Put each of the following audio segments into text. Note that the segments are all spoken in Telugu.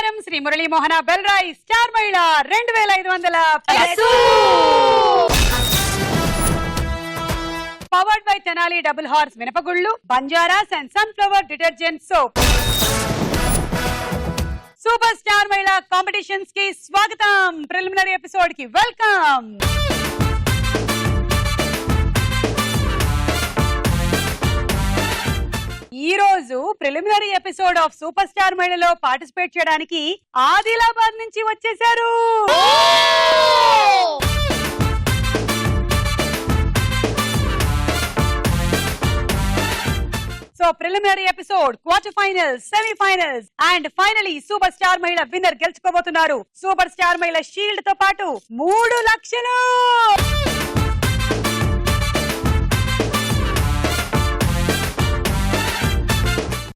బంగారం శ్రీ మురళీ మోహన బెల్రాయ్ star Mahila 2500 powered by Tenali double horse మినపగుళ్ళు Banjaras and sunflower detergent soap. Super star Mahila competitions కి స్వాగతం. ప్రిలిమినరీ ఎపిసోడ్ కి వెల్కమ్. ఈ రోజు preliminary episode of super star మహిళలో పార్టిసిపేట్ చేయడానికి ఆదిలాబాద్ నుంచి వచ్చేసారు. So preliminary episode, quarter finals, semifinals and finally super star Mahila winner గెలుచుకోబోతున్నారు. సూపర్ స్టార్ మహిళ షీల్డ్ తో పాటు 3 లక్షలు.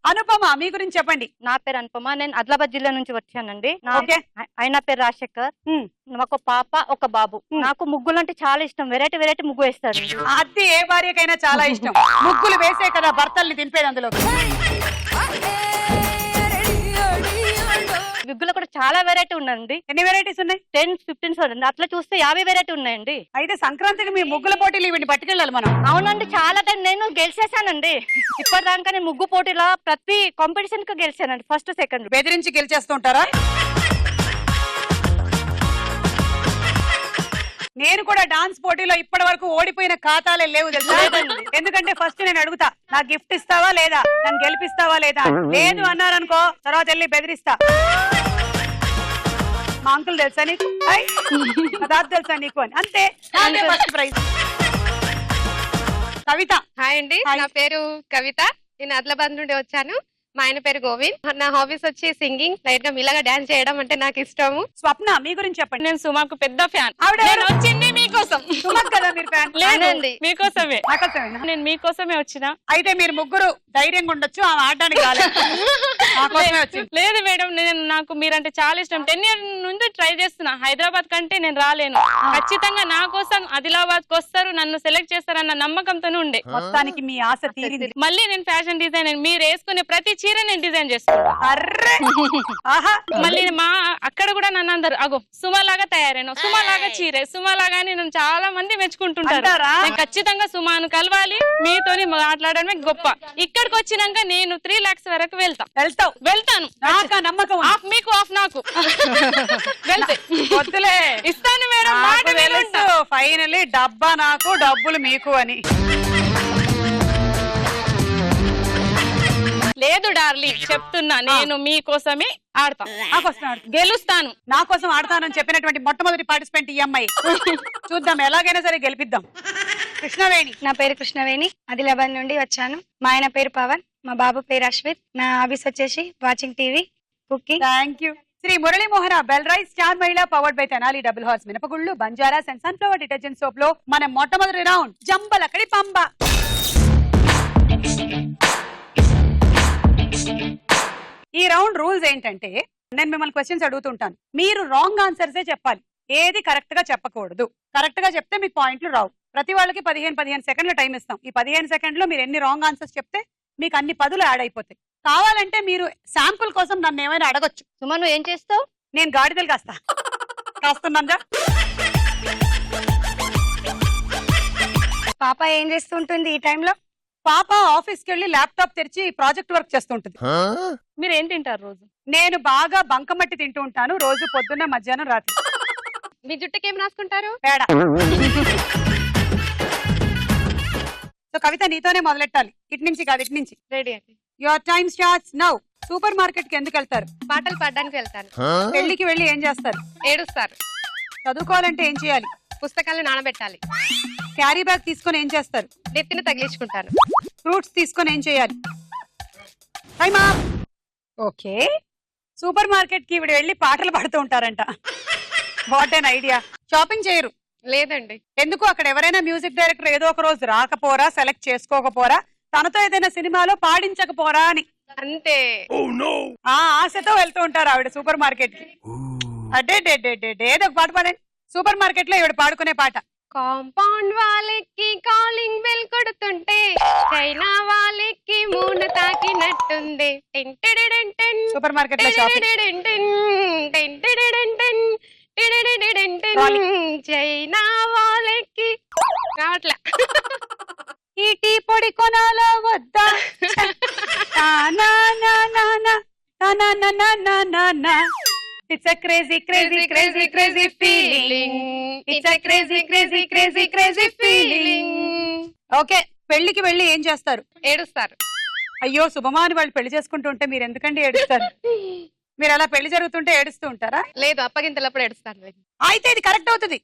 అనుపమ, మీ గురించి చెప్పండి. నా పేరు అనుపమ, నేను ఆదిలాబాద్ జిల్లా నుంచి వచ్చానండి. ఆయన పేరు రాజశేఖర్. ఒక పాప ఒక బాబు. నాకు ముగ్గులు అంటే చాలా ఇష్టం. వెరైటీ వెరైటీ ముగ్గు వేస్తారు. అది ఏ భార్యకైనా చాలా ఇష్టం. ముగ్గులు వేసే కదా భర్తల్ని దింపేది. అందులో ముగ్గులో కూడా చాలా వెరైటీ ఉన్నాయండి. ఎన్ని వెరైటీస్ ఉన్నాయి? 10-15 అట్లా చూస్తే 50 వెరైటీ ఉన్నాయండి. అయితే సంక్రాంతికి మీ ముగ్గుల పోటీలు ఇవి పట్టుకెళ్ళాలి మనం. అవునండి, చాలా టైం నేను గెలిచేసానండి. ఇప్పటిదాకా నేను ముగ్గు పోటీలో ప్రతి కాంపిటీషన్ కి గెలిచానండి. ఫస్ట్ సెకండ్ బెదిరించి గెలిచేస్తుంటారా? నేను కూడా డాన్స్ పోటీలో ఇప్పటి వరకు ఓడిపోయిన ఖాతాలే లేవు తెలుసా. ఎందుకంటే ఫస్ట్ నేను అడుగుతా, నా గిఫ్ట్ ఇస్తావా లేదా, నన్ను గెలిపిస్తావా లేదా. లేదు అన్నారనుకో తర్వాత వెళ్ళి బెదిరిస్తా. మా అంకుల్ తెలుసా నీకు, దాదా తెలుసా నీకు అని, అంతే. First prize. కవిత. హాయ్ అండి, నా పేరు కవిత. నేను ఆదిలాబాద్ నుండి వచ్చాను. మా ఆయన పేరు గోవింద్. నా హాబీస్ వచ్చి సింగింగ్, లైట్ గా మీలాగా డాన్స్ చేయడం అంటే నాకు ఇష్టము. స్వప్న, మీ గురించి చెప్పండి. నేను సుమాకు పెద్ద ఫ్యాన్. ఆవిడ వచ్చింది మీకోసం. సుమక్ కదా మీరు ఫ్యాన్? లేదండి, మీకోసమే. నాకోసమేనా? నేను మీకోసమే వచ్చిన. అయితే మీరు ముగ్గురు ధైర్యంగా ఉండొచ్చు, ఆమె ఆడడానికి లేదు మేడం, నాకు మీరంటే చాలా ఇష్టం. 10 years నుండి ట్రై చేస్తున్నా. హైదరాబాద్ కంటే నేను రాలేను. ఖచ్చితంగా నా కోసం ఆదిలాబాద్ కు వస్తారు, నన్ను సెలెక్ట్ చేస్తారన్న నమ్మకంతోనే ఉండే. మొత్తానికి మీ ఆశ తీరింది. మళ్ళీ నేను ఫ్యాషన్ డిజైనర్. మీరు వేసుకునే ప్రతి చీర నేను డిజైన్ చేస్తాను. మళ్ళీ మా అక్కడ కూడా నన్ను అందరు అగో సుమా లాగా తయారైన, సుమా లాగా చీరే, సుమా లాగా అని నన్ను చాలా మంది మెచ్చుకుంటుంటారు. నేను ఖచ్చితంగా సుమాను కలవాలి, మీతోని మాట్లాడడమే గొప్ప. ఇక్కడికి వచ్చినాక నేను 3 lakhs వరకు వెళ్తాను. నమ్మకం మీకు ఆఫ్ నాకు వెళ్తే వద్దులే, ఇస్తాను మేడం. ఫైనలీ డబ్బా నాకు, డబ్బులు మీకు అని. లేదు డార్లింగ్, చెప్తున్నా, నేను మీకోసమే ఆడతాను, గెలుస్తాను. నా కోసం ఆడతానని చెప్పినటువంటి మొట్టమొదటి పార్టిసిపెంట్ ఈ అమ్మాయి. చూద్దాం, ఎలాగైనా సరే గెలిపిద్దాం. కృష్ణవేణి. నా పేరు కృష్ణవేణి, ఆదిలాబాద్ నుండి వచ్చాను. మా ఆయన పేరు పవన్, మా బాబు పేరు అశ్విత్. నా హాబీస్ వచ్చేసి watching TV, cooking. Thank you. Shri Murali Mohana బెల్రాయ్ star Mahila powered by Tenali double horse మినపగుళ్ళు Banjaras and sunflower detergent soap లో మన మొట్టమొదటి రౌండ్ జంబలకడి పంబ. ఈ రౌండ్ రూల్స్ ఏంటంటే, నేను మిమ్మల్ని క్వశ్చన్స్ అడుగుతుంటాను, మీరు రాంగ్ ఆన్సర్సే చెప్పాలి, ఏది కరెక్ట్ గా చెప్పకూడదు. కరెక్ట్ గా చెప్తే మీకు పాయింట్లు రావు. ప్రతి వాళ్ళకి 15 సెకండ్ల టైం ఇస్తాం. ఈ 15 సెకండ్లో మీరు ఎన్ని రాంగ్ ఆన్సర్స్ చెప్తే మీకు అన్ని పదులు యాడ్ అయిపోతాయి. కావాలంటే మీరు శాంపుల్ కోసం నన్ను ఏమైనా అడగొచ్చు. సుమా, నువ్వు ఏం చేస్తావు? నేను గాడిదలు కాస్తున్నాను. పాప ఏం చేస్తుంటుంది ఈ టైంలో? పాప ఆఫీస్కి వెళ్ళి ల్యాప్టాప్ తెరిచి ప్రాజెక్ట్ వర్క్ చేస్తుంటుంది. మీరు ఏం తింటారు రోజు? నేను బాగా బంకమట్టి తింటూ ఉంటాను రోజు, పొద్దున్న, మధ్యాహ్నం, రాత్రి. మీ జుట్టుకి ఏం రాసుకుంటారు? పేడ. సో కవిత, నీతోనే మొదలెట్టాలి. ఇటు నుంచి కాదు, ఇటు నుంచి. రెడీ అండి. Your time starts now. Super market కి ఎందుకు వెళ్తారు? పాటలు పాడడానికి వెళ్తాను. పెళ్లికి వెళ్ళి ఏం చేస్తారు? ఏడుస్తారు. చదువుకోవాలంటే ఏం చేయాలి? పుస్తకాలు నానబెట్టాలి. క్యారీ బ్యాగ్ తీసుకొని ఏం చేస్తారు? నెత్తిని తగిలించుకుంటాను. ఫ్రూట్స్ తీసుకొని ఏం చేయాలి? ఓకే, సూపర్ మార్కెట్ కి ఇవిడ వెళ్ళి పాటలు పాడుతూ ఉంటారంట. What an idea. షాపింగ్ చేయరు? లేదండి. ఎందుకు? అక్కడ ఎవరైనా మ్యూజిక్ డైరెక్టర్ ఏదో ఒక రోజు రాకపోరా, సెలెక్ట్ చేసుకోకపోరా, తనతో ఏదైనా సినిమాలో పాడించకపోరా అని అంతే. ఆ ఆశతో వెళ్తూ ఉంటారు ఆవిడ సూపర్ మార్కెట్ కి. అడే ఏదో ఒక పాట పాడండి. సూపర్ మార్కెట్ లో ఇవిడ పాడుకునే పాట. కాంపౌండ్ వాళ్ళకి కాలింగ్ బెల్ కొడుతుంటే చైనా వాళ్ళకి మూడు తాకినట్టుంది సూపర్ మార్కెట్ లో షాపింగ్. చైనా వాళ్ళకి రావట్లే. ఈ టీ పొడి కొనాలా వద్దా? It's a crazy, crazy, crazy, crazy feeling. It's a crazy, crazy, crazy, crazy feeling. Okay, పెళ్లికి వెళ్ళి ఏం చేస్తారు? ఏడుస్తారు. అయ్యో శుభమాని వాళ్ళు పెళ్లి చేసుకుంటూ ఉంటే మీరు ఎందుకండి ఏడుస్తారు? మీరు అలా పెళ్లి జరుగుతుంటే ఏడుస్తూ ఉంటారా? లేదు, అప్పగింతలప్పుడు ఏడుస్తాను. అయితే ఇది కరెక్ట్ అవుతుంది.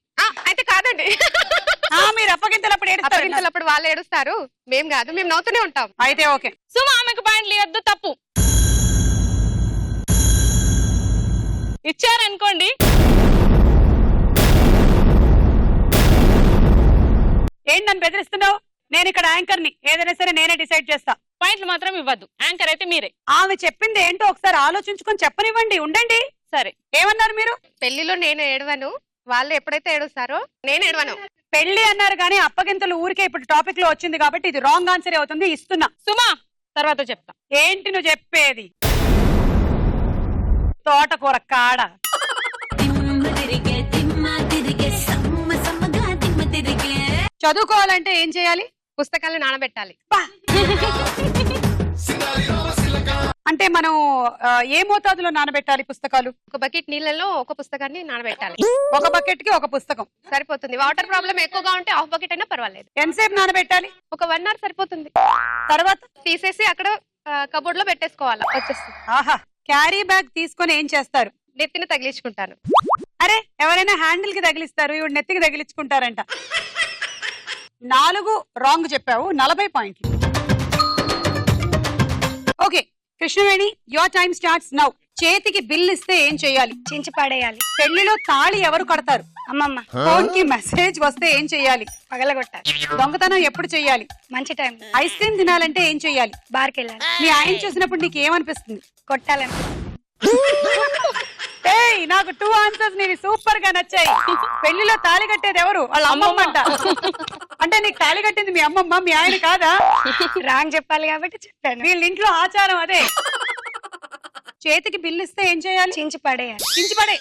అయితే కాదండి, మీరు అప్పగింతలప్పుడు ఏడుస్తారు. అప్పగింతలప్పుడు వాళ్ళు ఏడుస్తారు, మేము కాదు, మేము నవ్వుతూనే ఉంటాం. అయితే ఓకే. సుమా ఆమెకు పాయింట్లు ఇవ్వద్దు, తప్పు. ఇచ్చారనుకోండి. ఏంటి నన్ను బెదిరిస్తున్నావు? నేను ఇక్కడ యాంకర్ ని, ఏదైనా సరే నేనే డిసైడ్ చేస్తా. పాయింట్లు మాత్రం ఇవ్వద్దు, యాంకర్ అయితే మీరే. ఆమె చెప్పింది ఏంటో ఒకసారి ఆలోచించుకొని చెప్పనివ్వండి. ఉండండి. సరే, ఏమన్నారు మీరు? పెళ్లిలో నేను ఏడవను, వాళ్ళు ఎప్పుడైతే ఏడుస్తారో నేను ఏడవను. పెళ్లి అన్నారు కానీ అప్పగింతలు ఊరికే ఇప్పుడు టాపిక్ లో వచ్చింది కాబట్టి ఇది రాంగ్ ఆన్సర్ అవుతుంది. ఇస్తున్నా. సుమా తర్వాత చెప్తా. ఏంటి నువ్వు చెప్పేది? తోటకూర కాడ. చదువుకోవాలంటే ఏం చేయాలి? పుస్తకాలు నానబెట్టాలి. అంటే మనం ఏ మోతాదులో నానబెట్టాలి పుస్తకాలు? ఒక బకెట్ నీళ్ళలో ఒక పుస్తకాన్ని నానబెట్టాలి. ఒక బకెట్ కి ఒక పుస్తకం సరిపోతుంది. వాటర్ ప్రాబ్లం ఎక్కువగా ఉంటే హాఫ్ బకెట్ అయినా పర్వాలేదు. ఎంతసేపు నానబెట్టాలి? ఒక 1 hour సరిపోతుంది. తర్వాత తీసేసి అక్కడ కబోర్డ్ లో పెట్టేసుకోవాలా, వచ్చేస్తుంది. ఆహా, క్యారీ బ్యాగ్ తీసుకొని ఏం చేస్తారు? నెత్తిని తగిలించుకుంటాను. అరే, ఎవరైనా హ్యాండిల్ కి తగిలిస్తారు, ఇవి నెత్తికి తగిలించుకుంటారంట. 4 రాంగ్ చెప్పావు, 40 పాయింట్లు. Okay Krishnaveni, your time starts now. చేతికి బిల్ ఇస్తే ఏం చేయాలి? చించి పడేయాలి. పెళ్లిలో తాళి ఎవరు కడతారు? అమ్మమ్మ. ఫోన్ కి మెసేజ్ వస్తే ఏం చేయాలి? పగలగొట్టాలి. దొంగతనం ఎప్పుడు చేయాలి? మంచి టైం. ఐస్ క్రీమ్ తినాలంటే ఏం చేయాలి? బార్కి వెళ్ళాలి. మీ ఆయన చూసినప్పుడు నీకు ఏమనిపిస్తుంది? కొట్టాలని. ఏయ్, నాకు 2 ఆన్సర్స్ నీవి సూపర్ గా నచ్చాయి. పెళ్లిలో తాళి కట్టేది ఎవరు? వాళ్ళ అమ్మమ్మ అంట. అంటే నీకు తాళి కట్టింది మీ అమ్మమ్మ, మీ ఆయన కాదా? రాంగ్ చెప్పాలి కాబట్టి చెప్పాను. వీళ్ళ ఇంట్లో ఆచారం అదే. చేతికి బిల్లు ఇస్తే ఏం చేయాలి? చించి పడేయాలి. చించి పడే.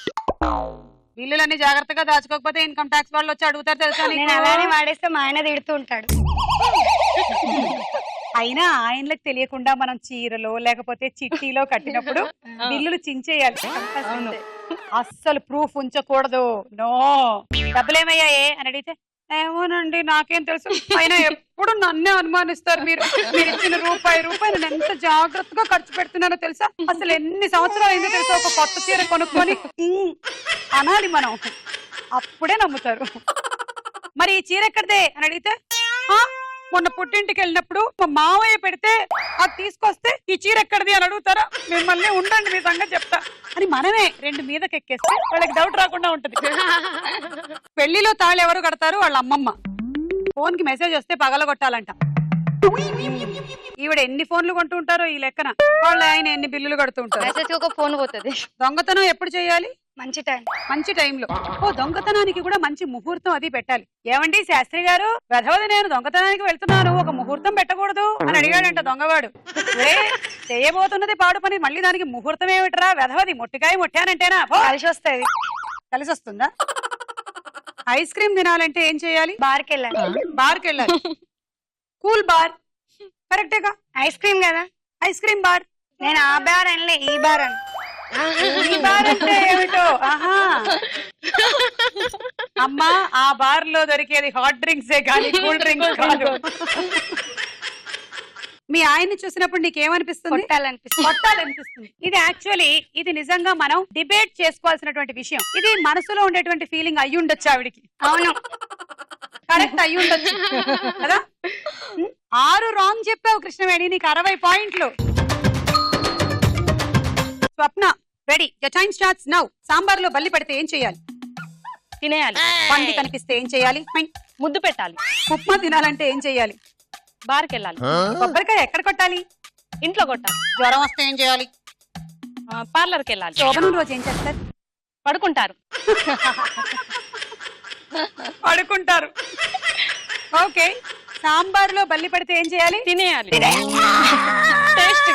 బిల్లులన్నీ జాగ్రత్తగా దాచుకోకపోతే ఇన్కమ్ ట్యాక్స్ వాళ్ళు వచ్చి అడుగుతారు తెలుసా నీకు? నేను అలానే వాడేస్తే మా ఆయన తిడుతూ ఉంటాడు. అయినా ఆయనలకు తెలియకుండా మనం చీరలో లేకపోతే చిట్టీలో కట్టినప్పుడు బిల్లులు చించేయాలి. అస్సలు ప్రూఫ్ ఉంచకూడదు. నో. డబ్బులేమయ్యాయే అని అడిగితే ఏమోనండి నాకేం తెలుసు, అయినా ఎప్పుడు నన్నే అనుమానిస్తారు మీరు. మీరు ఇచ్చిన రూపాయి నేను ఎంత జాగ్రత్తగా ఖర్చు పెడుతున్నానో తెలుసా? అసలు ఎన్ని సంవత్సరాలు అయిందో తెలుసా ఒక కొత్త చీర కొనుక్కొని అనాలి మనం, అప్పుడే నమ్ముతారు. మరి ఈ చీర ఎక్కడిదే అని అడిగితే మొన్న పుట్టింటికి వెళ్ళినప్పుడు మా మావయ్య పెడితే అది తీసుకొస్తే ఈ చీర ఎక్కడిది అని అడుగుతారా? మిమ్మల్ని ఉండండి మీ సంగతి చెప్తా అని మనమే 2 మీదకి ఎక్కేస్తే వాళ్ళకి డౌట్ రాకుండా ఉంటది. పెళ్లిలో తాళి ఎవరు కడతారు? వాళ్ళ అమ్మమ్మ. ఫోన్ కి మెసేజ్ వస్తే పగలగొట్టాలంట. ఈవిడ ఎన్ని ఫోన్లు కొంటూ ఉంటారో ఈ లెక్కన. వాళ్ళ ఆయన ఎన్ని బిల్లులు కడుతూ ఉంటారు. మెసేజ్ ఒక ఫోన్ పోతుంది. దొంగతనం ఎప్పుడు చేయాలి? మంచి టైం. మంచి టైంలో. దొంగతనానికి కూడా మంచి ముహూర్తం అది పెట్టాలి. ఏమండి శాస్త్రి గారు, వెధవది నేను దొంగతనానికి వెళ్తున్నాను, ఒక ముహూర్తం పెట్టకూడదు అని అడిగాడంట దొంగవాడు. చేయబోతున్నది పాడు పని, మళ్ళీ దానికి ముహూర్తం ఏమిట్రా వెధవది, మొట్టికాయ ముట్టానంటేనా? కలిసి వస్తుంది. కలిసి వస్తుందా? ఐస్ క్రీమ్ తినాలంటే ఏం చేయాలి? బార్కి వెళ్ళాలి. బార్కి వెళ్ళాలి. కూల్ బార్ కరెక్టేగా? ఐస్ క్రీమ్ కదా. Ice cream bar. నేను ఆ బార్ అనలే, ఈ బార్ అని. ఈ బార్ అంటే ఏమిటో. ఆహా, అమ్మా ఆ బార్ లో దొరికేది హాట్ డ్రింక్సే కానీ కూల్ డ్రింక్స్ కాదు. మీ ఆయన్ని చూసినప్పుడు నీకేమనిపిస్తుంది? కొట్టాలనిపిస్తుంది. ఇది యాక్చువల్లీ ఇది నిజంగా మనం డిబేట్ చేసుకోవాల్సినటువంటి విషయం. ఇది మనసులో ఉండేటువంటి ఫీలింగ్ అయ్యి ఉండొచ్చు ఆవిడికి. అవును, కరెక్ట్ అయ్యి ఉండొచ్చు కదా. 6 రాంగ్ చెప్పావు కృష్ణవేణి, నీకు 60 పాయింట్లు. Swapna ready, your time starts now. Sambar లో బల్లి పడితే ఏం చేయాలి? తినేయాలి. పంది కనిపిస్తే ఏం చేయాలి? ముద్దు పెట్టాలి. ఉప్మా తినాలంటే ఏం చేయాలి? బార్కి వెళ్ళాలి. కొబ్బరికాయ ఎక్కడ కొట్టాలి? ఇంట్లో కొట్టాలి. జ్వరం వస్తే ఏం చేయాలి? పార్లర్కి వెళ్ళాలి. శోభనం రోజు ఏం చేస్తారు? పడుకుంటారు. పడుకుంటారు. ఓకే, సాంబార్ లో బల్లి పడితే ఏం చేయాలి? తినేయాలి. టేస్ట్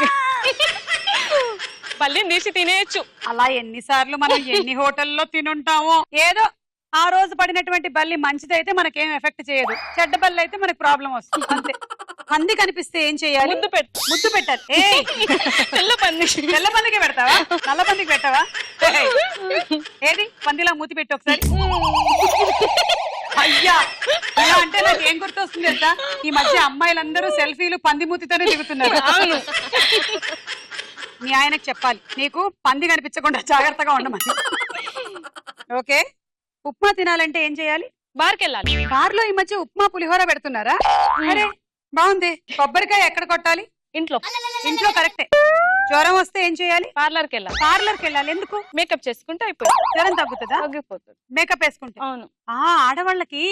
పల్లిని తీసి తినేయచ్చు. అలా ఎన్నిసార్లు మనం ఎన్ని హోటల్లో తినుంటామో. ఏదో ఆ రోజు పడినటువంటి బల్లి మంచిదైతే మనకేం ఎఫెక్ట్ చేయదు, చెడ్డ బల్లి అయితే మనకు ప్రాబ్లం వస్తుంది అంతే. పంది కనిపిస్తే ఏం చేయాలి? ముద్దు పెట్టాలి. తెల్ల పంది. తెల్ల పందికి పెడతావా, నల్ల పందికి పెట్టావా? ఏది పందిలా మూతి పెట్టి ఒకసారి. అయ్యా, ఇలా అంటే నాకు ఏం గుర్తొస్తుంది తెలుసా, ఈ మధ్య అమ్మాయిలందరూ సెల్ఫీలు పంది మూతితోనే దిగుతున్నారు. అవును. మీ ఆయనకు చెప్పాలి నీకు పంది కనిపించకుండా జాగ్రత్తగా ఉండమని. ఓకే, ఉప్మా తినాలంటే ఏం చేయాలి? బార్కి వెళ్ళాలి. బార్లో ఈ మధ్య ఉప్మా పులిహోర పెడుతున్నారా? అరే బాగుంది. కొబ్బరికాయ ఎక్కడ కొట్టాలి? ఇంట్లో. ఇంట్లో కరెక్టే. జ్వరం వస్తే ఏం చేయాలి? పార్లర్కి వెళ్ళాలి. పార్లర్కి వెళ్ళాలి. ఎందుకు? మేకప్ చేసుకుంటే అయిపోయింది. జ్వరం తగ్గుతుందా? తగ్గిపోతుంది. మేకప్ వేసుకుంటే. అవును. ఆడవాళ్ళకి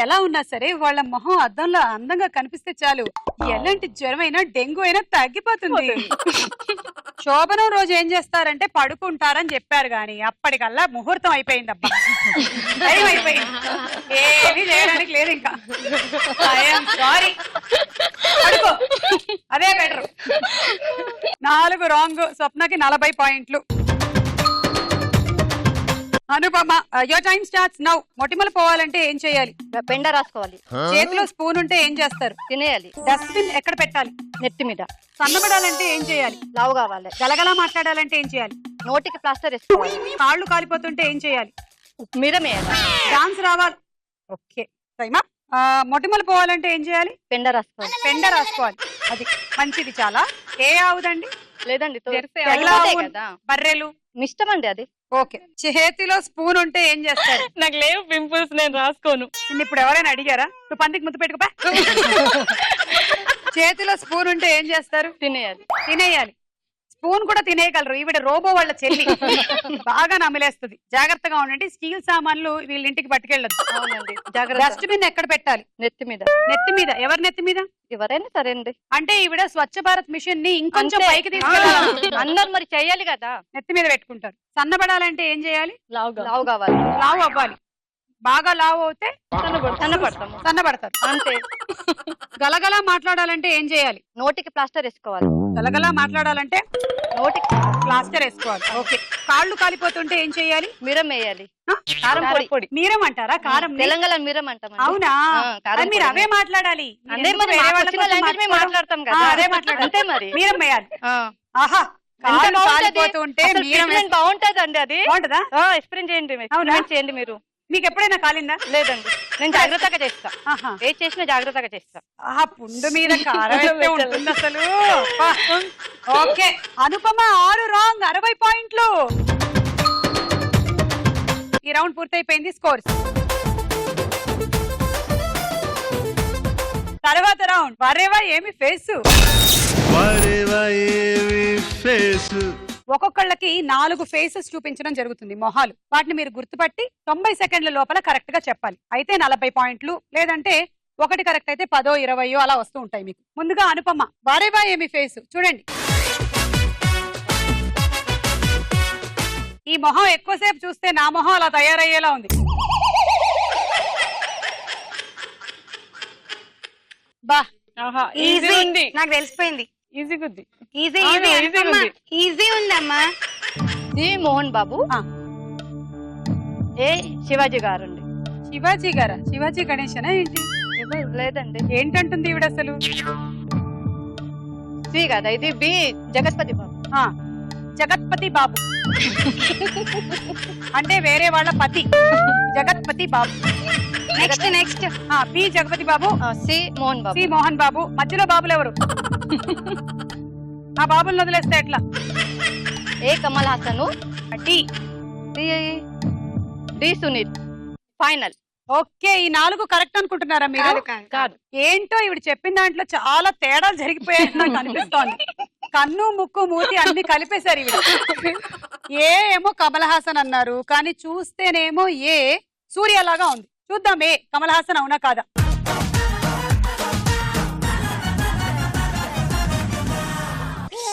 ఎలా ఉన్నా సరే వాళ్ళ మొహం అద్దంలో అందంగా కనిపిస్తే చాలు, ఎలాంటి జ్వరం అయినా డెంగ్యూ అయినా తగ్గిపోతుంది. శోభనం రోజు ఏం చేస్తారంటే పడుకుంటారని చెప్పారు గాని అప్పటికల్లా ముహూర్తం అయిపోయింది. అబ్బా టైం అయిపోయింది, ఏమీ చేయడానికి లేదు ఇంకా. సారీ, పడుకో, అదే బెటర్. 4 రాంగ్. స్వప్నకి 40 పాయింట్లు. Anupama, your time starts now. మొటిమలు పోవాలంటే ఏం చేయాలి? పెండ రాసుకోవాలి. చేతిలో స్పూన్ ఉంటే ఏం చేస్తారు? తినేయాలి. డస్ట్బిన్ ఎక్కడ పెట్టాలి? నెత్తి మీద. సన్నబడాలంటే ఏం చేయాలి? లావు కావాలి. గలగలా మాట్లాడాలంటే ఏం చేయాలి? నోటికి ప్లాస్టర్ వేసుకోవాలి. కాళ్ళు కాలిపోతుంటే ఏం చేయాలి? మిరం వేయాలి. డాన్స్ రావాలి. ఓకే, టైమా. మొటిమలు పోవాలంటే ఏం చేయాలి? పెండ రాసుకోవాలి. పెండ రాసుకోవాలి. అది మంచిది చాలా. ఏ ఆవుదండి? లేదండి, తెల్ల ఆవు, బర్రెలు. ఇష్టం అండి అది. ఓకే, చేతిలో స్పూన్ ఉంటే ఏం చేస్తారు? నాకు లేవు పింపుల్స్, నేను రాసుకోను. ఇప్పుడు ఎవరైనా అడిగారా నువ్వు పందికి ముద్దు పెట్టుకోపా? చేతిలో స్పూన్ ఉంటే ఏం చేస్తారు? తినేయాలి. తినేయాలి. స్పూన్ కూడా తినేయగలరు. ఈవిడ రోబో వాళ్ళ చెల్లి, బాగా నమిలేస్తుంది. జాగ్రత్తగా ఉండండి. స్టీల్ సామాన్లు వీళ్ళ ఇంటికి పట్టుకెళ్ళదు. అవునండి, జాగ్రత్త. డస్ట్బిన్ ఎక్కడ పెట్టాలి? నెత్తి మీద. నెత్తి మీద. ఎవరి నెత్తి మీద? ఎవరైనా సరే అండి. అంటే ఈవిడ స్వచ్ఛ భారత్ మిషన్ ని ఇంకొంచెం అంతే. పైకి తీసుకెళ్ళాలి. అందరు మరి చెయ్యాలి కదా. నెత్తి మీద పెట్టుకుంటారు. సన్నబడాలంటే ఏం చేయాలి? లావు కావాలి. లావు అవ్వాలి. బాగా లావు అవుతే సన్నపడతాము. సన్నబడతారు. అంతే. గలగలా మాట్లాడాలంటే ఏం చేయాలి? నోటికి ప్లాస్టర్ వేసుకోవాలి. గలగలా మాట్లాడాలంటే నోటికి ప్లాస్టర్ వేసుకోవాలి. ఓకే, కాళ్ళు కాలిపోతుంటే ఏం చేయాలి? మిరం వేయాలి. ఆ? కారం పొడి. మీరం అంటారా? కారం. తెలంగాణ మిరం అంటాం. అవునా? కారం మీరు పొడి. అవే మాట్లాడాలి. అదే మరి వేరే వాళ్ళ మాకు వచ్చిన కోసం language మేము మాట్లాడతాం కదా. అదే మాట్లాడాలి. అంతే మరి. మీరం వేయాలి. ఆ. ఆహా, ఎంత కాళ్ళు బాగుంటది. కాలిపోతుంటే అసలు మీరం treatment బాగుంటదండి అది. బాగుంటదా? ఎక్స్పీరియన్స్ చేయండి. అవునా? ఎక్స్పీరియన్స్ చేయండి మీరు. మీకు ఎప్పుడైనా కాలిందా? లేదండి, నేను జాగ్రత్తగా చేస్తా. ఆహా. ఏ చేసినా జాగ్రత్తగా చేస్తా. ఆ పుండు మీద కారం వేస్తే ఉంటుంది అసలు. ఓకే, అనుపమ 6 రాంగ్, 60 పాయింట్లు. ఈ రౌండ్ పూర్తయిపోయింది. స్కోర్స్. తర్వాత రౌండ్. వరేవా ఏమి ఫేసు. ఒక్కొక్కళ్ళకి 4 ఫేసెస్ చూపించడం జరుగుతుంది, మొహాలు. వాటిని మీరు గుర్తుపట్టి 90 సెకండ్ల లోపల కరెక్ట్ గా చెప్పాలి. అయితే 40 పాయింట్లు, లేదంటే ఒకటి కరెక్ట్ అయితే 10, 20 అలా వస్తూ ఉంటాయి మీకు. ముందుగా అనుపమ, వారేవా ఏమి ఫేసు చూడండి. ఈ మొహం ఎక్కువసేపు చూస్తే నా మొహం అలా తయారయ్యేలా ఉంది. బా, ఈజీ ఉంది. నాకు తెలిసిపోయింది. ఈజీ గుద్ది. ఈజీ అవును, ఈజీ easy ఉంది. ఈజీ ఉందమ్మా. జి మోహన్ బాబు. ఆ. ఏ శివాజీ గారు అండి. శివాజీ గారా? శివాజీ గణేశనా ఏంటి? లేదండి. ఏంటంటుంది ఈవిడ అసలు? సి కదా ఇది. బి జగత్పతి బాబు. ఆ, జగత్పతి బాబు అంటే వేరే వాళ్ళ పతి. Jagatpati Babu. Next next. P Jagapathi Babu. C Mohan Babu. C Mohan Babu. మధ్యలో బాబులు ఎవరు? ఆ బాబులను వదిలేస్తే ఎట్లా? A Kamal Haasan. D. D Sunil. Final. Okay, ఈ 4 కరెక్ట్ అనుకుంటున్నారా మీరు? కాదు. ఏంటో ఇవిడ చెప్పిన దాంట్లో చాలా తేడాలు జరిగిపోయాయి నాకు అనిపిస్తోంది. కన్ను, ముక్కు, మూతి అన్ని కలిపేశారు ఇవిడ. ఏ ఏమో కమల్ హాసన్ అన్నారు, కానీ చూస్తేనేమో ఏ సూర్యలాగా ఉంది. చూద్దాం ఏ కమల్ హాసన్ అవునా కాదా.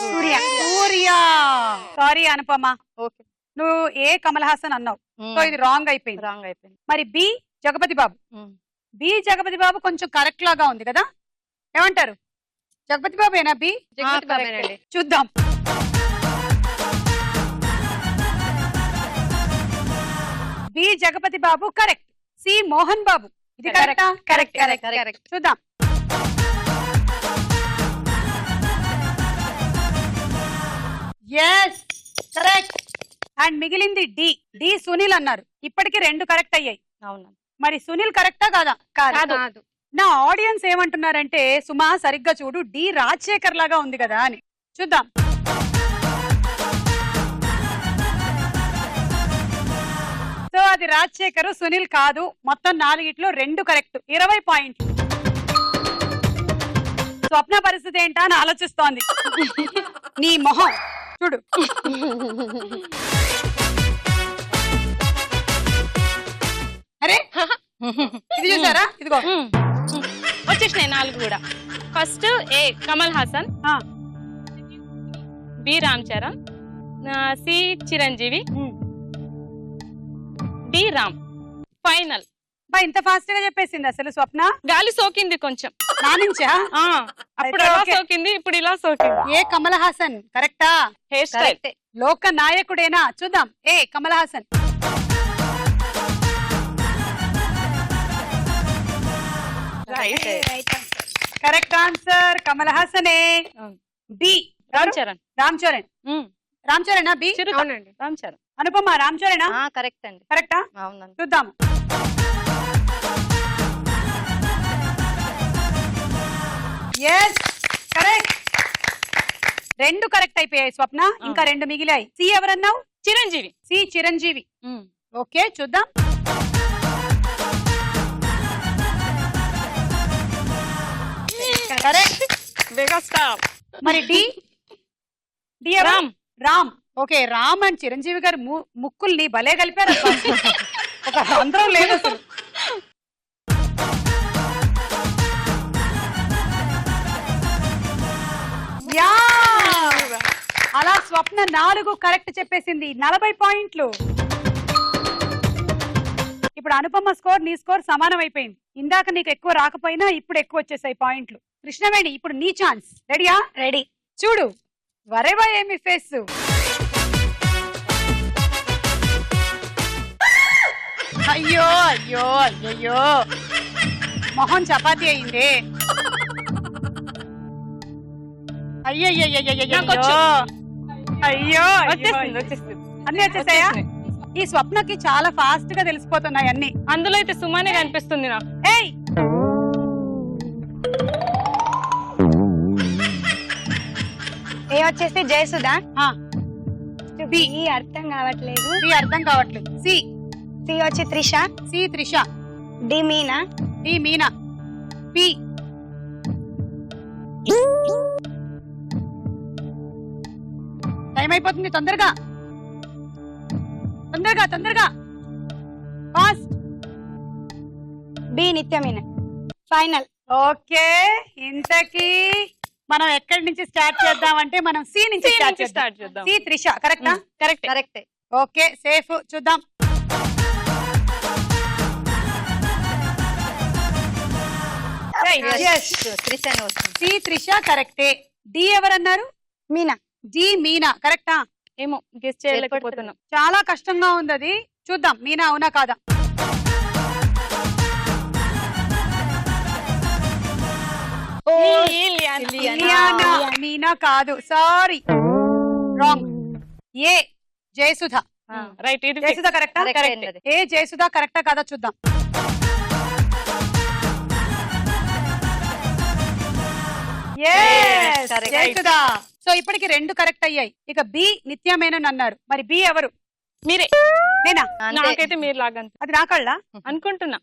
సూర్య. సూర్య. Sorry Anupama, okay. నువ్వు ఏ కమల్ హాసన్ అన్నావు, సో ఇది రాంగ్ అయిపోయింది. రాంగ్ అయిపోయింది. మరి బి జగపతి బాబు. ఉమ్. బి జగపతి బాబు కొంచెం కరెక్ట్ లాగా ఉంది కదా, ఏమంటారు? జగపతి బాబు ఏనా బి? జగపతి బాబేనండి. చూద్దాం. B Jagapathi Babu correct. C Mohan Babu, ఇది కరెక్టా? Correct correct. కరెక్ట్. చూద్దాం. Yes correct. అండ్ మిగిలింది డి. డి సునీల్ అన్నారు. ఇప్పటికి 2 కరెక్ట్ అయ్యాయి. అవునా? మరి సునీల్ కరెక్టా కాదా? కాదు. నా ఆడియన్స్ ఏమంటున్నారంటే సుమా సరిగ్గా చూడు, డి రాజశేఖర్ లాగా ఉంది కదా అని. చూద్దాం. సో అది రాజశేఖర్, సునీల్ కాదు. మొత్తం 4 2 కరెక్ట్, 20 పాయింట్లు. స్వప్న పరిస్థితి ఏంటా అని ఆలోచిస్తోంది. నీ మొహం చూడు. అరే ఇది చూసారా? ఇదిగో వచ్చేసినాయి 4 కూడా. ఫస్ట్ ఏ కమల్ హాసన్, ఆ. B Ram Charan, C Chiranjeevi, D Ram. Final. బా ఇంత ఫాస్ట్ గా చెప్పేసింది అసలు స్వప్న. గాలి సోకింది కొంచెం. నా నుంచా? ఆ, అప్పుడు అయితే అలా ఓకే. సోకింది, ఇప్పుడు ఇలా సోకింది. ఏ కమల్ హాసన్ కరెక్టా? Hair style. కరెక్టే. లోక నాయకుడేనా? చూద్దాం. A Kamal Haasan. Correct answer Kamal హాసనే. బి రామ్ చరణ్. రామ్ చరణ్. రామ్ చరణ్ బి. చిరుత. అవునండి. రామ్ చరణ్. అనుపమ రామ్ చరణ్ కరెక్ట్ అండి. కరెక్టా? అవునండి. చూద్దాం. Yes correct. 2 కరెక్ట్ అయిపోయాయి స్వప్న, ఇంకా 2 మిగిలాయి. సి ఎవరన్నావు? చిరంజీవి. సి చిరంజీవి. ఓకే చూద్దాం. కరెక్ట్. మెగాస్టార్. మరి డి. డి ఎవరు? రామ్. రామ్. ఓకే రామ్ అండ్ చిరంజీవి గారు ముక్కుల్ని భలే కలిపారు. ఒక రంధ్రం లేదు అసలు. యా! అలా స్వప్న 4 కరెక్ట్ చెప్పేసింది, 40 పాయింట్లు. ఇప్పుడు అనుపమ స్కోర్ నీ స్కోర్ సమానం అయిపోయింది. ఇందాక నీకు ఎక్కువ రాకపోయినా ఇప్పుడు ఎక్కువ వచ్చేసాయి పాయింట్లు. కృష్ణవేణి ఇప్పుడు నీ ఛాన్స్. రెడీయా? రెడీ. చూడు వరేవా ఏమి ఫేస్. అయ్యో అయ్యో అయ్యో మొహం చపాతి అయింది. నాకొచ్చు. అయ్యో వచ్చేసింది, వచ్చేసింది. అన్ని వచ్చేసాయా? ఈ స్వప్నకి చాలా ఫాస్ట్ గా తెలిసిపోతున్నాయి అన్ని. అందులో అయితే సుమానే కనిపిస్తుంది నాకు. ఏయ్ ఏ వచ్చేసి జయసుధా. ఆ, బి అర్థం కావట్లేదు. సి అర్థం కావట్లేదు. సి. సి వచ్చి Trisha. C Trisha. D Meena. D Meena. P. Time అయిపోతుంది, తొందరగా తొందరగా తొందరగా ఫాస్ట్. బి నిత్యమీన. ఫైనల్. ఓకే ఇంతకీ మనం ఎక్కడి నుంచి స్టార్ట్ చేద్దామంటే మనం సి నుంచి స్టార్ట్ స్టార్ట్ చేద్దాం. చేద్దాం. సి త్రిష కరెక్టా? కరెక్ట్. కరెక్టే. Okay safe. చూద్దాం. Yes. త్రిషనే వస్తుంది. సి త్రిష కరెక్టే. డి ఎవరన్నారు? మీనా. డి మీనా కరెక్టా? ఏమో గెస్ చేయలేకపోతున్నాం. చాలా కష్టంగా ఉంది అది. చూద్దాం మీనా అవునా కాదా. ఇలియానా. మీనా కాదు, సారీ రాంగ్. ఏ జయసుధ. రైట్. ఇది జయసుధ కరెక్టా? Correct correct. అయింది. ఏ జయసుధ కరెక్టా కాదా చూద్దాం. Yes, Correct. జయసుధ. సో ఇప్పటికి 2 కరెక్ట్ అయ్యాయి. ఇక బి నిత్యమేనన్ అన్నారు. మరి బి ఎవరు? మీరే. నేనా? అంతే. నాకైతే మీరు లాగా అది నా కళ్ళ. అనుకుంటున్నా.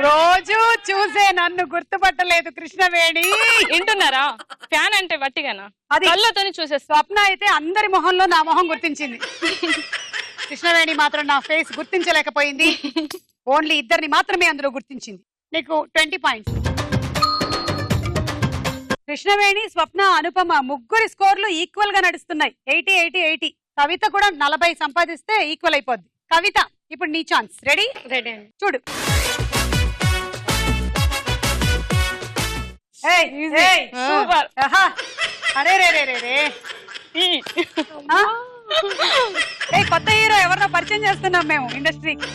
రోజు చూసే నన్ను గుర్తుపట్టలేదు కృష్ణవేణి. వింటున్నారా? ఫ్యాన్ అంటే వట్టిగానా? అది కళ్ళతోని చూసేస్తా. స్వప్న అయితే అందరి మొహంలో నా మొహం గుర్తించింది. కృష్ణవేణి మాత్రం నా ఫేస్ గుర్తించలేకపోయింది. ఓన్లీ ఇద్దరిని మాత్రమే అందులో గుర్తించింది. నీకు 20 పాయింట్స్. కృష్ణవేణి, స్వప్న, అనుపమ ముగ్గురి స్కోర్లు ఈక్వల్ గా నడుస్తున్నాయి. 80, 80, 80. కవిత కూడా 40 సంపాదిస్తే ఈక్వల్ అయిపోద్ది. కవిత ఇప్పుడు నీ ఛాన్స్. రెడీ? రెడీ అండి. చూడు. సూపర్. ఆహా. అరే రే రే రే రే. ఆ? కొత్త హీరో ఎవరినో పరిచయం చేస్తున్నాం మేము ఇండస్ట్రీకి.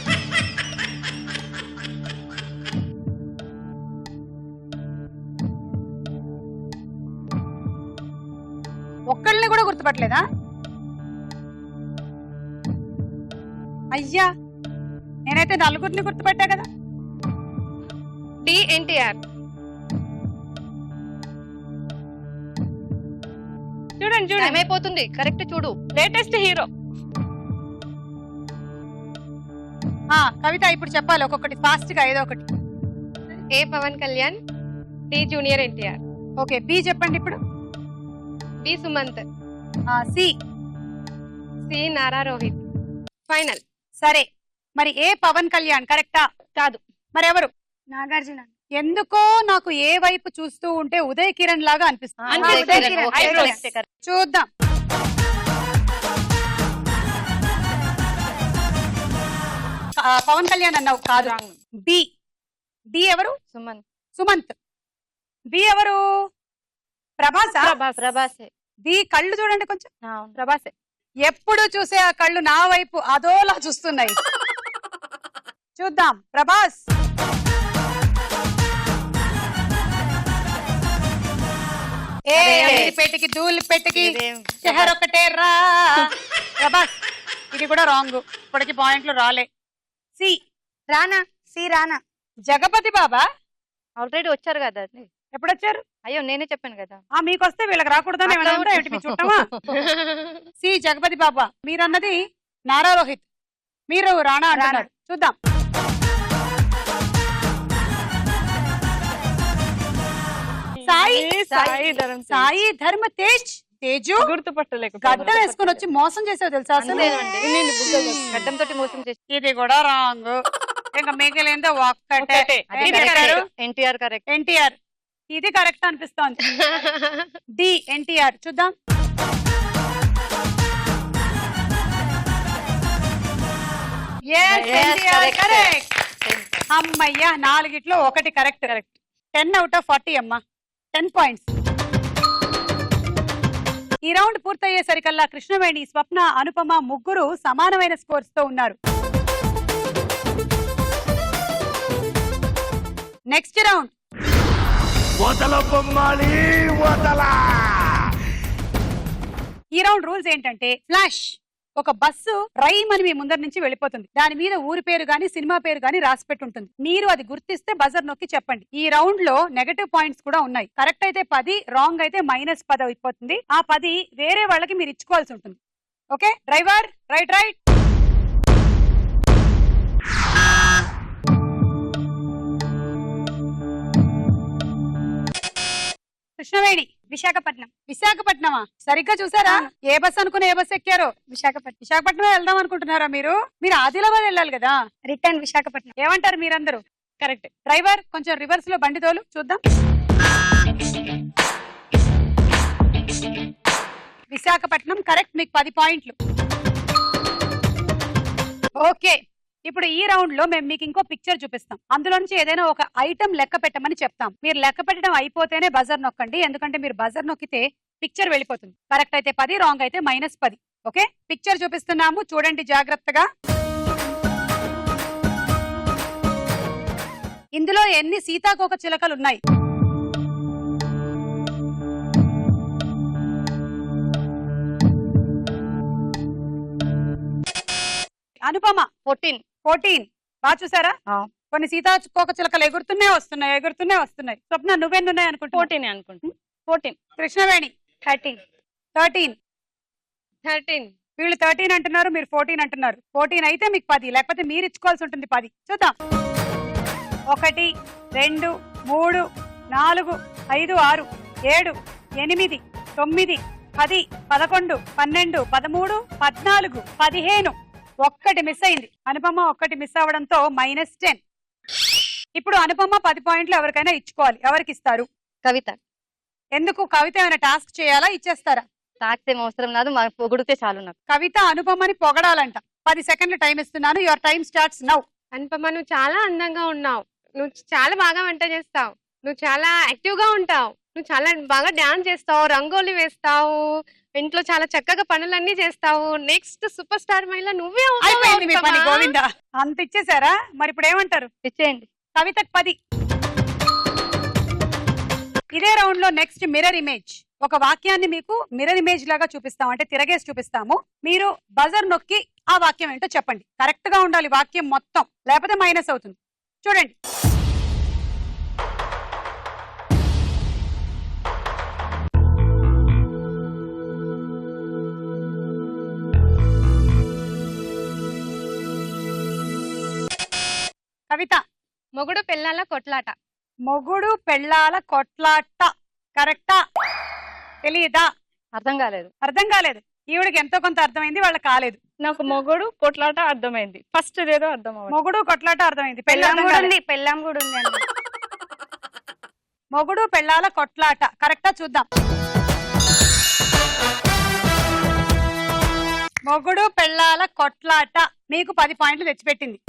ఒక్కళ్ళని కూడా గుర్తుపట్టలేదా? అయ్యా, నేనైతే 4 గుర్తుపెట్టా కదా. డి ఎన్టీఆర్. చూడండి చూడండి, ఏమైపోతుంది కరెక్ట్ చూడు. Latest hero. కవిత ఇప్పుడు చెప్పాలి ఒక్కొక్కటి ఫాస్ట్ గా, ఏదో ఒకటి. A Pawan Kalyan. D junior NTR. Okay, B చెప్పండి ఇప్పుడు. B Sumanth. C. C Nara Rohit. Final. సరే, మరి ఏ పవన్ కళ్యాణ్ కరెక్టా? కాదు. మరి ఎవరు? నాగార్జున. ఎందుకో నాకు ఏ వైపు చూస్తూ ఉంటే ఉదయ్ కిరణ్ లాగా అనిపిస్తుంది. చూద్దాం. పవన్ కళ్యాణ్ అన్నావు, కాదు. బి. డి ఎవరు? సుమంత్. బి ఎవరు? ప్రభాస్. ప్రభాసే. బి కళ్ళు చూడండి కొంచెం. ప్రభాసే. ఎప్పుడు చూసే ఆ కళ్ళు నా వైపు అదోలా చూస్తున్నాయి. చూద్దాం. ప్రభాస్. పెట్టికి ధూళి పెట్టికి చెహరొకటే రా. ప్రభాస్. ఇది కూడా రాంగ్, ఇప్పటికి పాయింట్లు రాలే. సి. రానా. సి రానా. జగపతి బాబా. ఆల్రెడీ వచ్చారు కదా. ఎప్పుడు వచ్చారు? అయ్యో నేనే చెప్పాను కదా. మీకు వస్తే వీళ్ళకి రాకూడదని ఏమిటి మీ చుట్టమా? సి జగపతి బాబా. మీరన్నది నారా రోహిత్, మీరు రాణా అంటున్నారు. చూద్దాం. సాయి ధర్మ తేజ్. తేజు గుర్తుపట్టలేక గడ్డ వేసుకుని వచ్చి మోసం చేసావు తెలుసా? గడ్డం తోటి మోసం చేసి. ఇది కూడా రాంగ్. ఇంకా మిగిలిందో ఒక్కటే. ఎన్టీఆర్ కరెక్ట్. ఎన్టీఆర్. ఇది కరెక్ట్ అనిపిస్తోంది. డి ఎన్టీఆర్. చూద్దాం. అమ్మయ్యా, 4 ఒకటి కరెక్ట్. 10 out of 40 అమ్మా. 10 పాయింట్స్. ఈ రౌండ్ పూర్తయ్యేసరికల్లా కృష్ణవేణి, స్వప్న, అనుపమ ముగ్గురు సమానమైన స్కోర్స్ తో ఉన్నారు. Next round. ఈ రౌండ్ రూల్స్ ఏంటంటే, ఫ్లాష్. ఒక బస్సు రైమ్ అని మీ ముందర నుంచి వెళ్ళిపోతుంది. దాని మీద ఊరి పేరు గాని సినిమా పేరు గాని రాసి పెట్టి ఉంటుంది. మీరు అది గుర్తిస్తే బజర్ నొక్కి చెప్పండి. ఈ రౌండ్ లో నెగటివ్ పాయింట్స్ కూడా ఉన్నాయి. కరెక్ట్ అయితే 10, రాంగ్ అయితే -10 అయిపోతుంది. ఆ 10 వేరే వాళ్ళకి మీరు ఇచ్చుకోవాల్సి ఉంటుంది. Okay driver, right. Krishnaveni. Visakhapatnam. విశాఖపట్నమా? సరిగ్గా చూసారా? ఏ బస్ అనుకుని ఏ బస్ ఎక్కారో? విశాఖపట్నం వెళ్దాం అనుకుంటున్నారా మీరు? ఆదిలాబాద్ వెళ్ళాలి కదా. రిటర్న్ విశాఖపట్నం. ఏమంటారు మీరందరూ? కరెక్ట్. డ్రైవర్ కొంచెం రివర్స్ లో బండి తోలు చూద్దాం. విశాఖపట్నం కరెక్ట్. మీకు 10 పాయింట్లు. ఓకే, ఇప్పుడు ఈ రౌండ్ లో మేము మీకు ఇంకో పిక్చర్ చూపిస్తాం. అందులో నుంచి ఏదైనా ఒక ఐటమ్ లెక్క పెట్టమని చెప్తాం. మీరు లెక్క పెట్టడం అయిపోతేనే బజర్ నొక్కండి, ఎందుకంటే మీరు బజర్ నొక్కితే పిక్చర్ వెళ్ళిపోతుంది. కరెక్ట్ అయితే 10, రాంగ్ అయితే -10. ఓకే, పిక్చర్ చూపిస్తున్నాము, చూడండి జాగ్రత్తగా. ఇందులో ఎన్ని సీతాకోక చిలకలు ఉన్నాయి? అనుపమ. 14. బాగా చూసారా? కొన్ని సీతాకోక చిలకలు ఎగురుతున్నాయి వస్తున్నాయి. స్వప్న నువ్వెన్ని ఉన్నాయి అనుకుంటా? 14 అనుకుంటా. 14. కృష్ణవేణి 13. వీళ్ళు 13 అంటున్నారు, మీరు 14 అంటున్నారు. 14 అయితే మీకు 10, లేకపోతే మీరు ఇచ్చుకోవాల్సి ఉంటుంది 10. చూద్దాం. 1, 2, 3, 4, 5, 6, 7, 8, 9, 10, 11, 12, 13, 14, 15. ఒక్కటి మిస్ అయింది. అనుపమ ఒక్కటి మిస్ అవ్వడంతో -10. ఇప్పుడు అనుపమ 10 పాయింట్లు ఎవరికైనా ఇచ్చుకోవాలి. ఎవరికి ఇస్తారు? కవిత. ఎందుకు? కవిత ఏమైనా టాస్క్ చేయాలా, ఇచ్చేస్తారా? నాకు ఏం అవసరం లేదు, మా పొగిడితే చాలు నాకు. కవిత అనుపమని పొగడాలంట. 10 సెకండ్లు టైం ఇస్తున్నాను. Your time starts now. Anupama, నువ్వు చాలా అందంగా ఉన్నావు, నువ్వు చాలా బాగా వంట చేస్తావు, నువ్వు చాలా యాక్టివ్ గా ఉంటావు, నువ్వు చాలా బాగా డాన్స్ చేస్తావు, రంగోలి వేస్తావు, ఇంట్లో చాలా చక్కగా పనులన్నీ చేస్తావు. నెక్స్ట్ సూపర్ స్టార్ మహిళ నువ్వే అవుతావు అయిపోయింది మీ పని అనుపమ. గోవింద. అంత ఇచ్చేసారా? మరి ఇప్పుడు ఏమంటారు? ఇచ్చేయండి. కవితకు 10. ఇదే రౌండ్ లో నెక్స్ట్ మిర్రర్ ఇమేజ్. ఒక వాక్యాన్ని మీకు మిర్రర్ ఇమేజ్ లాగా చూపిస్తాం, అంటే తిరగేసి చూపిస్తాము. మీరు బజర్ నొక్కి ఆ వాక్యం ఏంటో చెప్పండి. కరెక్ట్ గా ఉండాలి వాక్యం మొత్తం, లేకపోతే మైనస్ అవుతుంది. చూడండి. కవిత. మొగుడు పిల్లల కొట్లాట. మొగుడు పెళ్ళాల కొట్లాట. కరెక్టా? తెలియదా? అర్థం కాలేదు. అర్థం కాలేదు. ఈవిడికి ఎంతో కొంత అర్థమైంది, వాళ్ళకి కాలేదు. నాకు మొగడు కొట్లాట అర్థమైంది, ఫస్ట్ ఏదో అర్థం అవ్వదు. మొగుడు కొట్లాట అర్థమైంది, పెళ్ళి పెళ్ళాం అర్థం కూడా కాలేదు. ఉంది, పెళ్ళాం కూడా ఉంది అండి. మొగుడు పెళ్ళాల కొట్లాట కరెక్టా? చూద్దాం. మొగుడు పెళ్ళాల కొట్లాట మీకు 10 పాయింట్లు తెచ్చిపెట్టింది.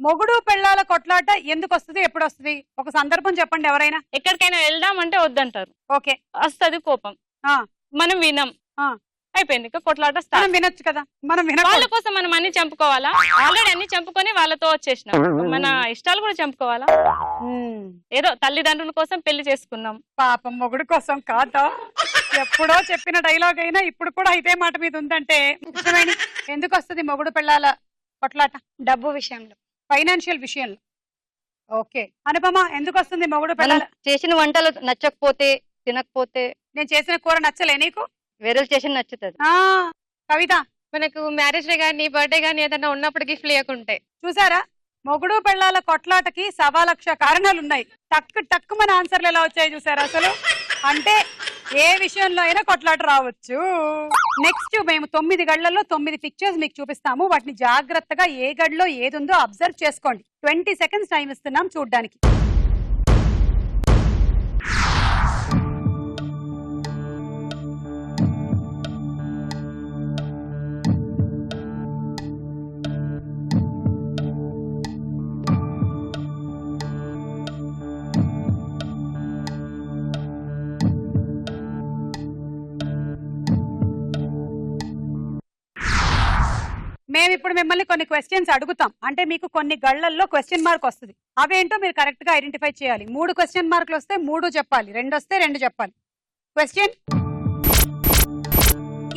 మొగుడు పెళ్ళాల కొట్లాట ఎందుకు వస్తుంది, ఎప్పుడు వస్తుంది? ఒక సందర్భం చెప్పండి ఎవరైనా. ఎక్కడికైనా వెళ్దామంటే వద్దంటారు, ఓకే, వస్తది కోపం, ఆ, మనం వినం, ఆ. అయిపోయింది, ఇక కొట్లాట మనం స్టార్ట్. వినొచ్చు కదా, మనం వాళ్ళ వినకూడదు. కోసం మనం అన్ని చంపుకోవాలా? ఆల్రెడీ అన్ని చంపుకొని వాళ్ళతో వచ్చేసినాం, మన ఇష్టాలు కూడా చంపుకోవాలా? ఉమ్, ఏదో తల్లిదండ్రుల కోసం పెళ్లి చేసుకున్నాం. పాపం మొగుడు కోసం కాదా? ఎప్పుడో చెప్పిన డైలాగ్ అయినా ఇప్పుడు కూడా ఇదే మాట మీద ఉందంటే నిజమేని. ఎందుకు వస్తుంది మొగుడు పెళ్ళాల కొట్లాట? డబ్బు విషయంలో, ఫైనాన్షియల్ విషయంలో. ఓకే, అనుపమ ఎందుకు వస్తుంది మొగుడు మనం పెళ్ళాల? చేసిన వంటలు నచ్చకపోతే, తినకపోతే, నేను చేసిన కూర నచ్చలే నీకు? వేరే చేసిన నచ్చుతుంది. ఆ, కవిత మనకు మ్యారేజ్ డే గానీ బర్త్డే గానీ ఏదైనా ఉన్నప్పుడు గిఫ్ట్ లేకుంటే చూసారా? మొగుడు పెళ్ళాల కొట్లాటకి 1,00,000 కారణాలు ఉన్నాయి. టక్కు మన ఆన్సర్లు ఎలా వచ్చాయి చూసారా అసలు? అంటే ఏ విషయంలో అయినా కొట్లాట రావచ్చు. నెక్స్ట్ మేము 9 గళ్లలో 9 పిక్చర్స్ మీకు చూపిస్తాము. వాటిని జాగ్రత్తగా ఏ గడిలో ఏది ఉందో అబ్జర్వ్ చేసుకోండి. 20 సెకండ్స్ టైం ఇస్తున్నాం చూడ్డానికి. మేము ఇప్పుడు మిమ్మల్ని కొన్ని క్వశ్చన్స్ అడుగుతాం, అంటే మీకు కొన్ని గళ్లల్లో క్వశ్చన్ మార్క్ వస్తుంది. అవేంటో మీరు కరెక్ట్ గా ఐడెంటిఫై చేయాలి. 3 క్వశ్చన్ మార్కులు వస్తే 3 చెప్పాలి, 2 వస్తే 2 చెప్పాలి. క్వశ్చన్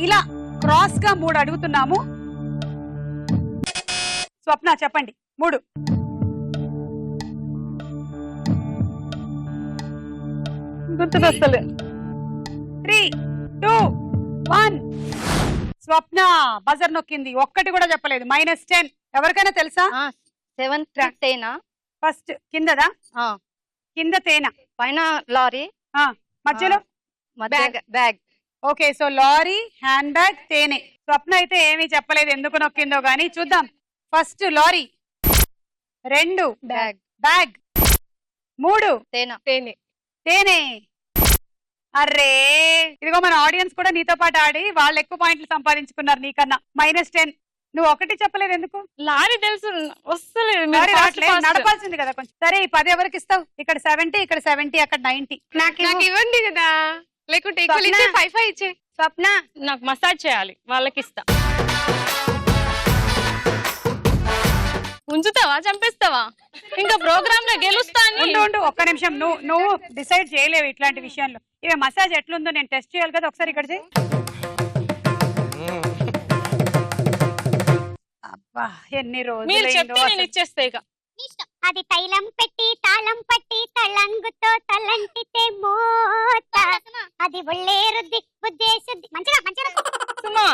ఇలా క్రాస్ గా 3 అడుగుతున్నాము. స్వప్న చెప్పండి 3. గుర్తుకొస్తలే. 3, 2, 1. స్వప్న బజర్ నొక్కింది, ఒక్కటి కూడా చెప్పలేదు. -10. ఎవరికైనా తెలుసా? 7th తేనా, first కిందదా? కింద తేన, పైన లారీ, మధ్యలో bag. Okay, so lorry, hand bag, తేనె. స్వప్న అయితే ఏమీ చెప్పలేదు, ఎందుకు నొక్కిందో గానీ చూద్దాం. ఫస్ట్ లారీ, 2 బ్యాగ్, బ్యాగ్, 3 తేనా, తేనె. అర్రే, ఇదిగో మన ఆడియన్స్ కూడా నీతో పాటు ఆడి వాళ్ళు ఎక్కువ పాయింట్లు సంపాదించుకున్నారు నీకన్నా. -10. నువ్వు ఒకటి చెప్పలేదు ఎందుకు? లారీ తెలుసు, వస్తలేదు, మీరు లారీ fast, రావట్లేదు, fast. నడపాల్సింది కదా కొంచెం. సరే, ఈ 10 ఎవరికి ఇస్తావు? ఇక్కడ 70, ఇక్కడ 70, అక్కడ 90. నాకు ఇవ్వండి కదా, లేకుంటే ఈక్వల్ ఇచ్చే 5 ఇచ్చే. స్వప్న నాకు మసాజ్ చేయాలి, వాళ్ళకి ఇస్తా. ఉంచుతావా, చంపేస్తావా? ఇంకా ప్రోగ్రామ్ లో గెలుస్తా అని. ఉండు ఒక్క నిమిషం. నువ్వు డిసైడ్ చేయలేవు ఇట్లాంటి విషయంలో. ఇవి మసాజ్ ఎట్లుందో నేను టెస్ట్ చేయాలి కదా, ఒకసారి ఇక్కడ చేయి. అబ్బా, ఎన్ని మీరు చెప్తే నేను రోజులు. ఇచ్చేస్తా ఇక. అది తైలం పెట్టి తాళం పట్టి తలంగుతో తలంటితే మోత అది ఒళ్ళేరు దిక్కుదేశుద్ది. మంచిగా మంచిగా సుమా,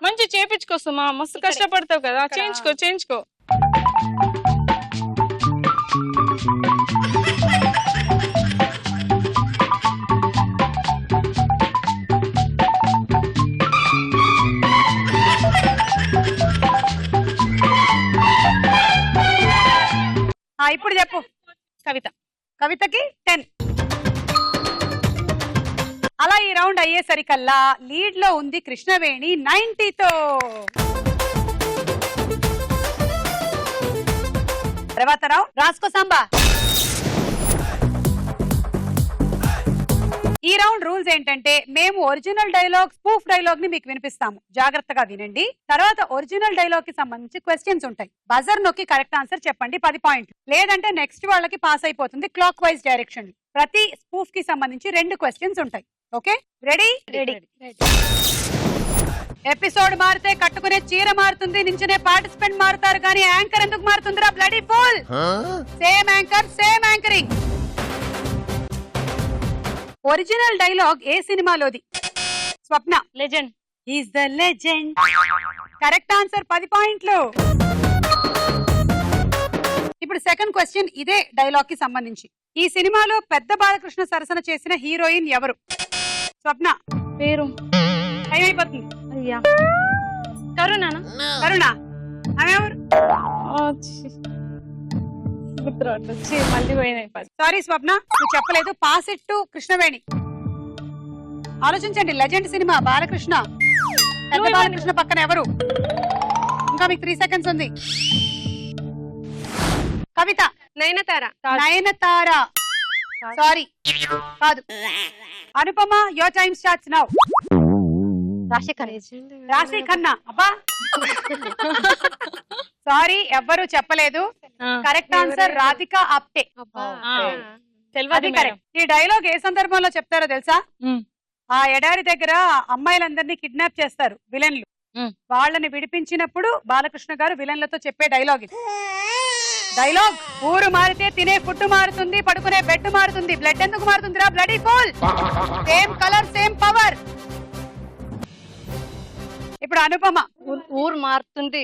మంచి చేపించుకో సుమా, మస్తు కష్టపడతావు కదా, చేయించుకో. ఇప్పుడు చెప్పు. కవిత. కవితకి 10. అలా ఈ రౌండ్ అయ్యేసరికల్లా లీడ్ లో ఉంది కృష్ణవేణి 90తో. తర్వాత రౌండ్ రాస్కో సాంబా. ఈ రౌండ్ రూల్స్ ఏంటంటే మేము ఒరిజినల్ డైలాగ్ స్పూఫ్ డైలాగ్ ని మీకు వినిపిస్తాము, జాగ్రత్తగా వినండి. తర్వాత ఒరిజినల్ డైలాగ్ కి సంబంధించి క్వశ్చన్స్ ఉంటాయి. బజర్ నొక్కి కరెక్ట్ ఆన్సర్ చెప్పండి, 10 పాయింట్లు. లేదంటే నెక్స్ట్ వాళ్ళకి పాస్ అయిపోతుంది క్లాక్ వైజ్ డైరెక్షన్. ప్రతి స్పూఫ్ కి సంబంధించి 2 క్వశ్చన్స్ ఉంటాయి. Okay, ready? రెడీ. ఎపిసోడ్ మారితే కట్టుకునే చీర మారుతుంది, నించునే పార్టిసిపెంట్ మారుతారు, కానీ యాంకర్ ఎందుకు మారుతుందిరా bloody fool? Same anchor same anchoring. Original dialogue ఏ సినిమాలోది? Swapna. Legend. Is the legend. Correct answer, 10 పాయింట్లు. ఇప్పుడు సెకండ్ క్వశ్చన్ ఇదే డైలాగ్ కి సంబంధించి. ఈ సినిమాలో పెద్ద బాలకృష్ణ సరసన చేసిన హీరోయిన్ ఎవరు? స్వప్న. పేరు టైం అయిపోతుంది. అయ్యా, కరుణానా? కరుణ. ఆమె ఎవరు? మళ్ళీ పోయినాయి. సారీ స్వప్న, నువ్వు చెప్పలేదు. Pass it to Krishnaveni. ఆలోచించండి. లెజెండ్ సినిమా, బాలకృష్ణ. పెద్ద బాలకృష్ణ పక్కన ఎవరు? ఇంకా మీకు 3 సెకండ్స్ ఉంది. కవిత. నయనతార. నయనతార. సారీ, కాదు. Anupama, your time starts now. రాశి ఖన్నా. అబ్బా, సారీ, ఎవ్వరు చెప్పలేదు. Correct answer Radhika Apte. అది కరెక్ట్. ఈ డైలాగ్ ఏ సందర్భంలో చెప్తారో తెలుసా? ఆ ఎడారి దగ్గర అమ్మాయిలందరినీ కిడ్నాప్ చేస్తారు విలన్లు. వాళ్ళని విడిపించినప్పుడు బాలకృష్ణ గారు విలన్లతో చెప్పే డైలాగ్ ఇది. డైలాగ్: ఊరు మారితే తినే ఫుడ్ మారుతుంది, పడుకునే బెడ్ మారుతుంది, బ్లడ్ ఎందుకు మారుతుందిరా bloody fool? Same colour same power. ఇప్పుడు అనుపమ. ఊరు మారుతుంది,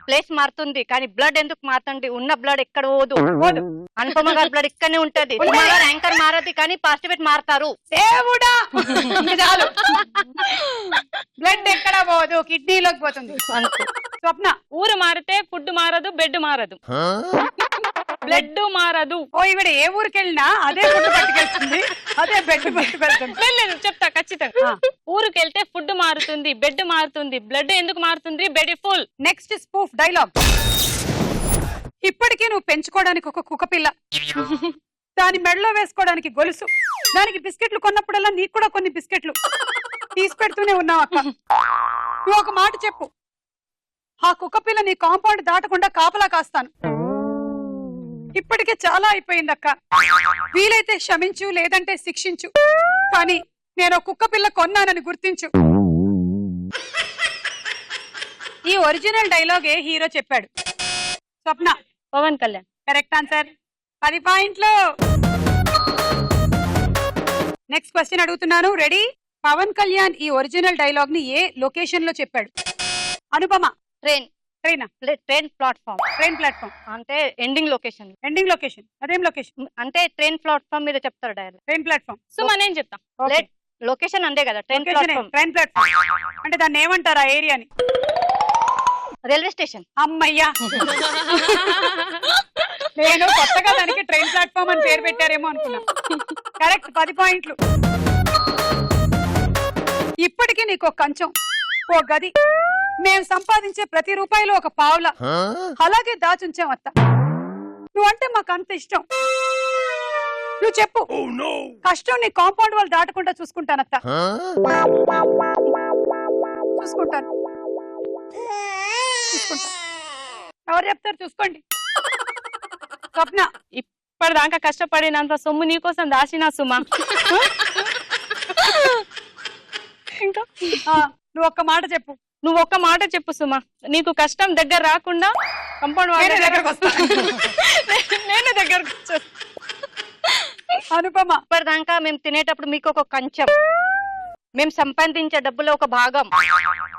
ప్లేస్ మారుతుంది, కానీ బ్లడ్ ఎందుకు మారుతుంది? ఉన్న బ్లడ్ ఎక్కడ పోదు. అనుపమ గారి బ్లడ్ ఇక్కడనే ఉంటది. యాంకర్ మారది, కానీ పార్టిసిపేట్ మారుతారు. దేవుడా, చాలు. బ్లడ్ ఎక్కడ పోదు, కిడ్నీలోకి పోతుంది. స్వప్న. ఊరు మారితే ఫుడ్ మారదు, బెడ్ మారదు, బ్లడ్ మారదు. ఓ, ఈవిడ ఏ ఊరికి వెళ్ళినా అదే ఫుడ్ పట్టుకెళ్తుంది, అదే బెడ్ పట్టుకెళ్తుంది. లేదు, చెప్తా ఖచ్చితంగా. ఊరికి వెళ్తే ఫుడ్ మారుతుంది, బెడ్ మారుతుంది, బ్లడ్ ఎందుకు మారుతుంది? Bed full. Next spoof dialogue: ఇప్పటికీ నువ్వు పెంచుకోవడానికి ఒక కుక్క పిల్ల, దాని మెడలో వేసుకోవడానికి గొలుసు, దానికి బిస్కెట్లు కొన్నప్పుడల్లా నీకు కూడా కొన్ని బిస్కెట్లు తీసి పెడుతూనే ఉన్నావు అక్క. నువ్వు ఒక మాట చెప్పు, ఆ కుక్క పిల్ల నీ కాంపౌండ్ దాటకుండా కాపలా కాస్తాను. ఇప్పటికే చాలా అయిపోయింది అక్క, వీలైతే క్షమించు, లేదంటే శిక్షించు, కానీ నేను కుక్క పిల్ల కొన్నానని గుర్తించు. ఈ ఒరిజినల్ డైలాగ్ ఏ హీరో చెప్పాడు? స్వప్న. పవన్ కళ్యాణ్. కరెక్ట్ ఆన్సర్, 10 పాయింట్లు. నెక్స్ట్ క్వశ్చన్ అడుగుతున్నాను, రెడీ? పవన్ కళ్యాణ్ ఈ ఒరిజినల్ డైలాగ్ ని ఏ లొకేషన్ లో చెప్పాడు? Anupama. Train. Train platform. Train platform అంటే ఎండింగ్ లొకేషన్. Ending location. అదేం లొకేషన్? అంటే ట్రైన్ ప్లాట్ఫామ్ మీద చెప్తారు డైరెక్ట్. Train platform. సుమా, నేను చెప్తా. లొకేషన్ అందే కదా, ట్రైన్ ప్లాట్ఫామ్. ట్రైన్ ప్లాట్ఫామ్ అంటే దాన్ని ఏమంటారు ఆ ఏరియాని? Railway station. అమ్మయ్యా, నేను కొత్తగా దానికి ట్రైన్ ప్లాట్ఫామ్ అని పేరు పెట్టారేమో అనుకున్నా. కరెక్ట్, 10 పాయింట్లు. ఇప్పటికీ నీకు కంచం, ఓ గది, మేము సంపాదించే ప్రతి రూపాయిలో ఒక పావులా అలాగే దాచుంచాం అత్త. నువ్వంటే మాకు అంత ఇష్టం. నువ్వు చెప్పు, కష్టం నీ కాంపౌండ్ వాళ్ళు దాటకుండా చూసుకుంటానత్త. చూసుకుంటాను. ఎవరు చెప్తారు? చూసుకోండి. స్వప్న. ఇప్పటిదాకా కష్టపడినంత సొమ్ము నీకోసం దాచిన సుమా. ఇంకా నువ్వు ఒక్క మాట చెప్పు. నువ్వు ఒక్క మాట చెప్పు సుమా, నీకు కష్టం దగ్గర రాకుండా కంపౌండ్ వాళ్ళ దగ్గరకు వస్తా. నేను దగ్గరకు వచ్చా. అనుపమ. ఇప్పటిదాకా మేము తినేటప్పుడు మీకు ఒక కంచం, మేము సంపాదించే డబ్బులో ఒక భాగం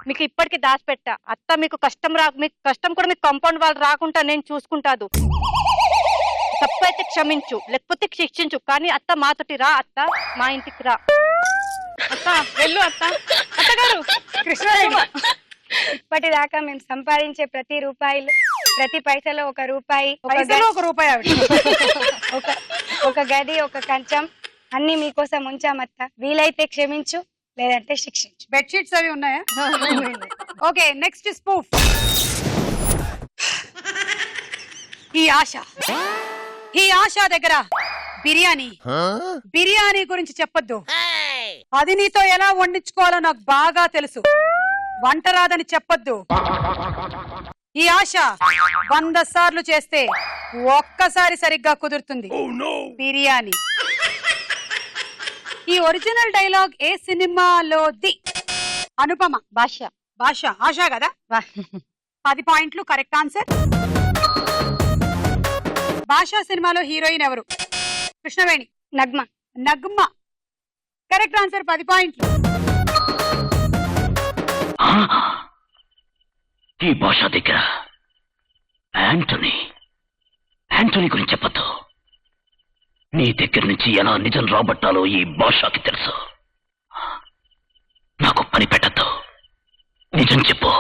మీకు ఇప్పటికి దాచిపెట్టా అత్త. మీకు కష్టం కూడా మీకు కాంపౌండ్ వాళ్ళు రాకుండా నేను చూసుకుంటాదు. తప్పైతే క్షమించు, లేకపోతే శిక్షించు, కానీ అత్త మాతోటి రా. అత్త మా ఇంటికి రా. అత్త వెళ్ళు. అత్త. అత్తగారు. కృష్ణ. ఇప్పటిదాకా మేము సంపాదించే ప్రతి రూపాయిలు, ప్రతి పైసలో ఒక రూపాయి, ఒక రూపాయి, ఒక గది, ఒక కంచం అన్ని మీకోసం ఉంచామత్త. వీలైతే క్షమించు, లేదంటే శిక్షించు. బెడ్షీట్స్ అవి ఉన్నాయా? Okay, next spoof. ఈ ఆశ దగ్గర బిర్యానీ గురించి చెప్పొద్దు. అది నీతో ఎలా వండించుకోవాలో నాకు బాగా తెలుసు. వంట రాదని చెప్పొద్దు. ఈ ఆశ 100 సార్లు చేస్తే ఒక్కసారి సరిగ్గా కుదురుతుంది బిర్యానీ. ఈ ఒరిజినల్ డైలాగ్ ఏ సినిమాలోది? అనుపమ. భాష. ఆశ కదా? 10 పాయింట్లు. Correct answer. భాష సినిమాలో హీరోయిన్ ఎవరు? కృష్ణవేణి. నగ్మ. Correct answer. 10 పాయింట్లు. ఈ భాష దగ్గర యాంటోనీ గురించి చెప్పద్దు. నీ దగ్గర నుంచి ఎలా నిజం రాబట్టాలో ఈ భాషకి తెలుసు. నాకు పని పెట్టద్దు. నిజం చెప్పు.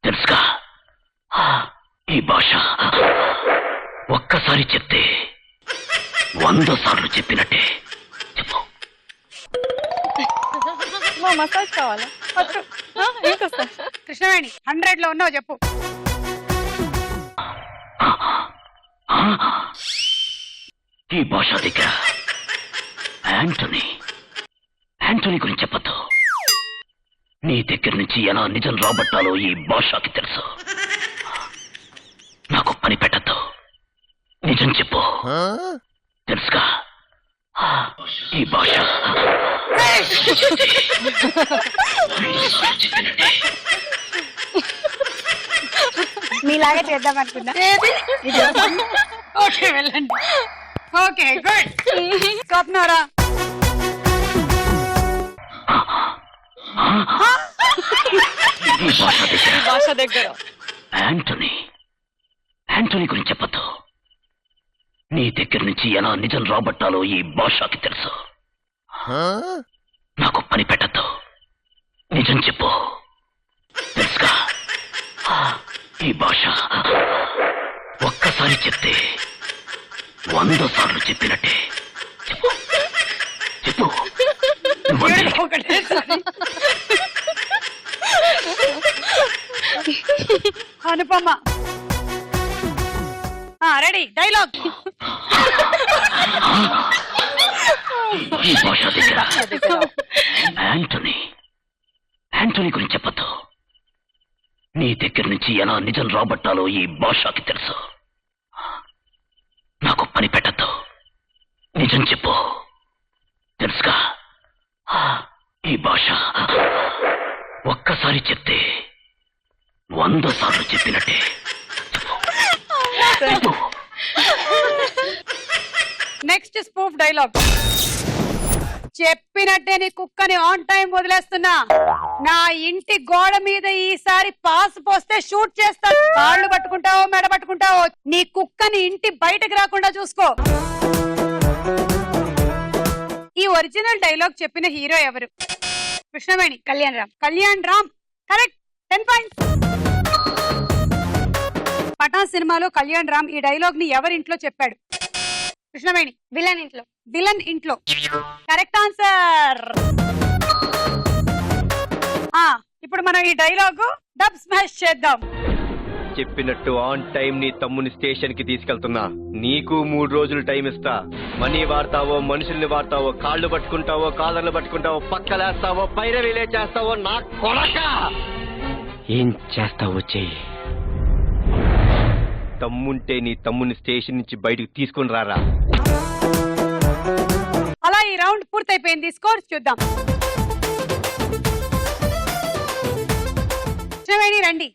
తెలుసుగా? ఈ భాష ఒక్కసారి చెప్తే 100 సార్లు చెప్పినట్టే చెప్పు. మసాజ్ కావాలా? కృష్ణవేణి 100 లో ఉన్నావు, చెప్పు. ఈ భాష దగ్గర యాంటోనీ గురించి చెప్పద్దు. నీ దగ్గర నుంచి ఎలా నిజం రాబట్టాలో ఈ భాషకి తెలుసు. నాకు పని పెట్టద్దు. నిజం చెప్పు. తెలుసుగా? ఈ భాష మీలాగా చేద్దాం అనుకున్నా. ఓకే, వెళ్ళండి. Okay, good. స్వప్నరా. ఈ భాష దగ్గర యాంటోనీ గురించి చెప్పద్దు. నీ దగ్గర నుంచి ఎలా నిజం రాబట్టాలో ఈ భాషకి తెలుసు. నాకు పని పెట్టద్దు. నిజం చెప్పు. తెలుసుగా? ఈ భాష ఒక్కసారి చెప్తే 100 సార్లు చెప్పినట్టే చెప్పు. చెప్పు. అనుపమ. Ready, dialogue. ఈ భాష దగ్గర యాంటోనీ గురించి చెప్పద్దు. నీ దగ్గర నుంచి ఎలా నిజం రాబట్టాలో ఈ భాషకి తెలుసు. నాకు పని పెట్టద్దు. నిజం చెప్పు. తెలుసుగా? ఈ భాష ఒక్కసారి చెప్తే 100 సార్లు చెప్పినట్టే చెప్పు. Next spoof dialogue. చెప్పినట్టే నీ కుక్కని ఆన్ టైం వదిలేస్తున్నా. నా ఇంటి గోడ మీద ఈసారి పాస్ పోస్తే షూట్ చేస్తాను. కాళ్ళు పట్టుకుంటావో మెడ పట్టుకుంటావో, నీ కుక్కని ఇంటి బయటకు రాకుండా చూసుకో. ఈ ఒరిజినల్ డైలాగ్ చెప్పిన హీరో ఎవరు? కృష్ణవేణి. కళ్యాణ్ రామ్. కరెక్ట్. 10 పాయింట్స్. పఠాన్ సినిమాలో కళ్యాణ్ రామ్ ఈ డైలాగ్ ని ఎవరింట్లో చెప్పాడు? కృష్ణవేణి. విలన్ ఇంట్లో. Correct answer. ఇప్పుడు మనం ఈ డైలాగ్ డబ్ స్మాష్ చేద్దాం. చెప్పినట్టు ఆన్ టైం నీ తమ్ముని స్టేషన్ కి తీసుకెళ్తున్నా. నీకు 3 రోజులు టైం ఇస్తా. మనీ వాడతావో, మనుషుల్ని వాడతావో, కాళ్ళు పట్టుకుంటావో, కాలర్లు పట్టుకుంటావో, పక్కలేస్తావో, పైరవీలే చేస్తావో, నా కొడక ఏం చేస్తావో చెయ్యి. తమ్ముంటే నీ తమ్ముని స్టేషన్ నుంచి బయటకు తీసుకుని రారా. అలా ఈ రౌండ్ పూర్తయిపోయింది. స్కోర్స్ చూద్దాం. కృష్ణవేణి రండి.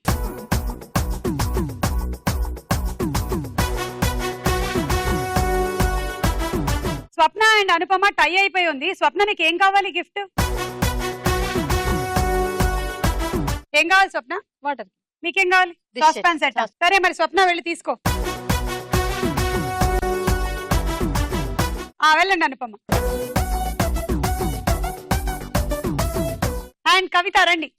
స్వప్న అండ్ అనుపమ టై అయిపోయి ఉంది. స్వప్న నీకు ఏం కావాలి గిఫ్ట్? ఏం కావాలి స్వప్న? వాటర్. మీకేం కావాలి? Sauce pan set. సరే మరి స్వప్న వెళ్ళి తీసుకో. వెళ్ళండి అనుపమ. అండ్ కవిత రండి.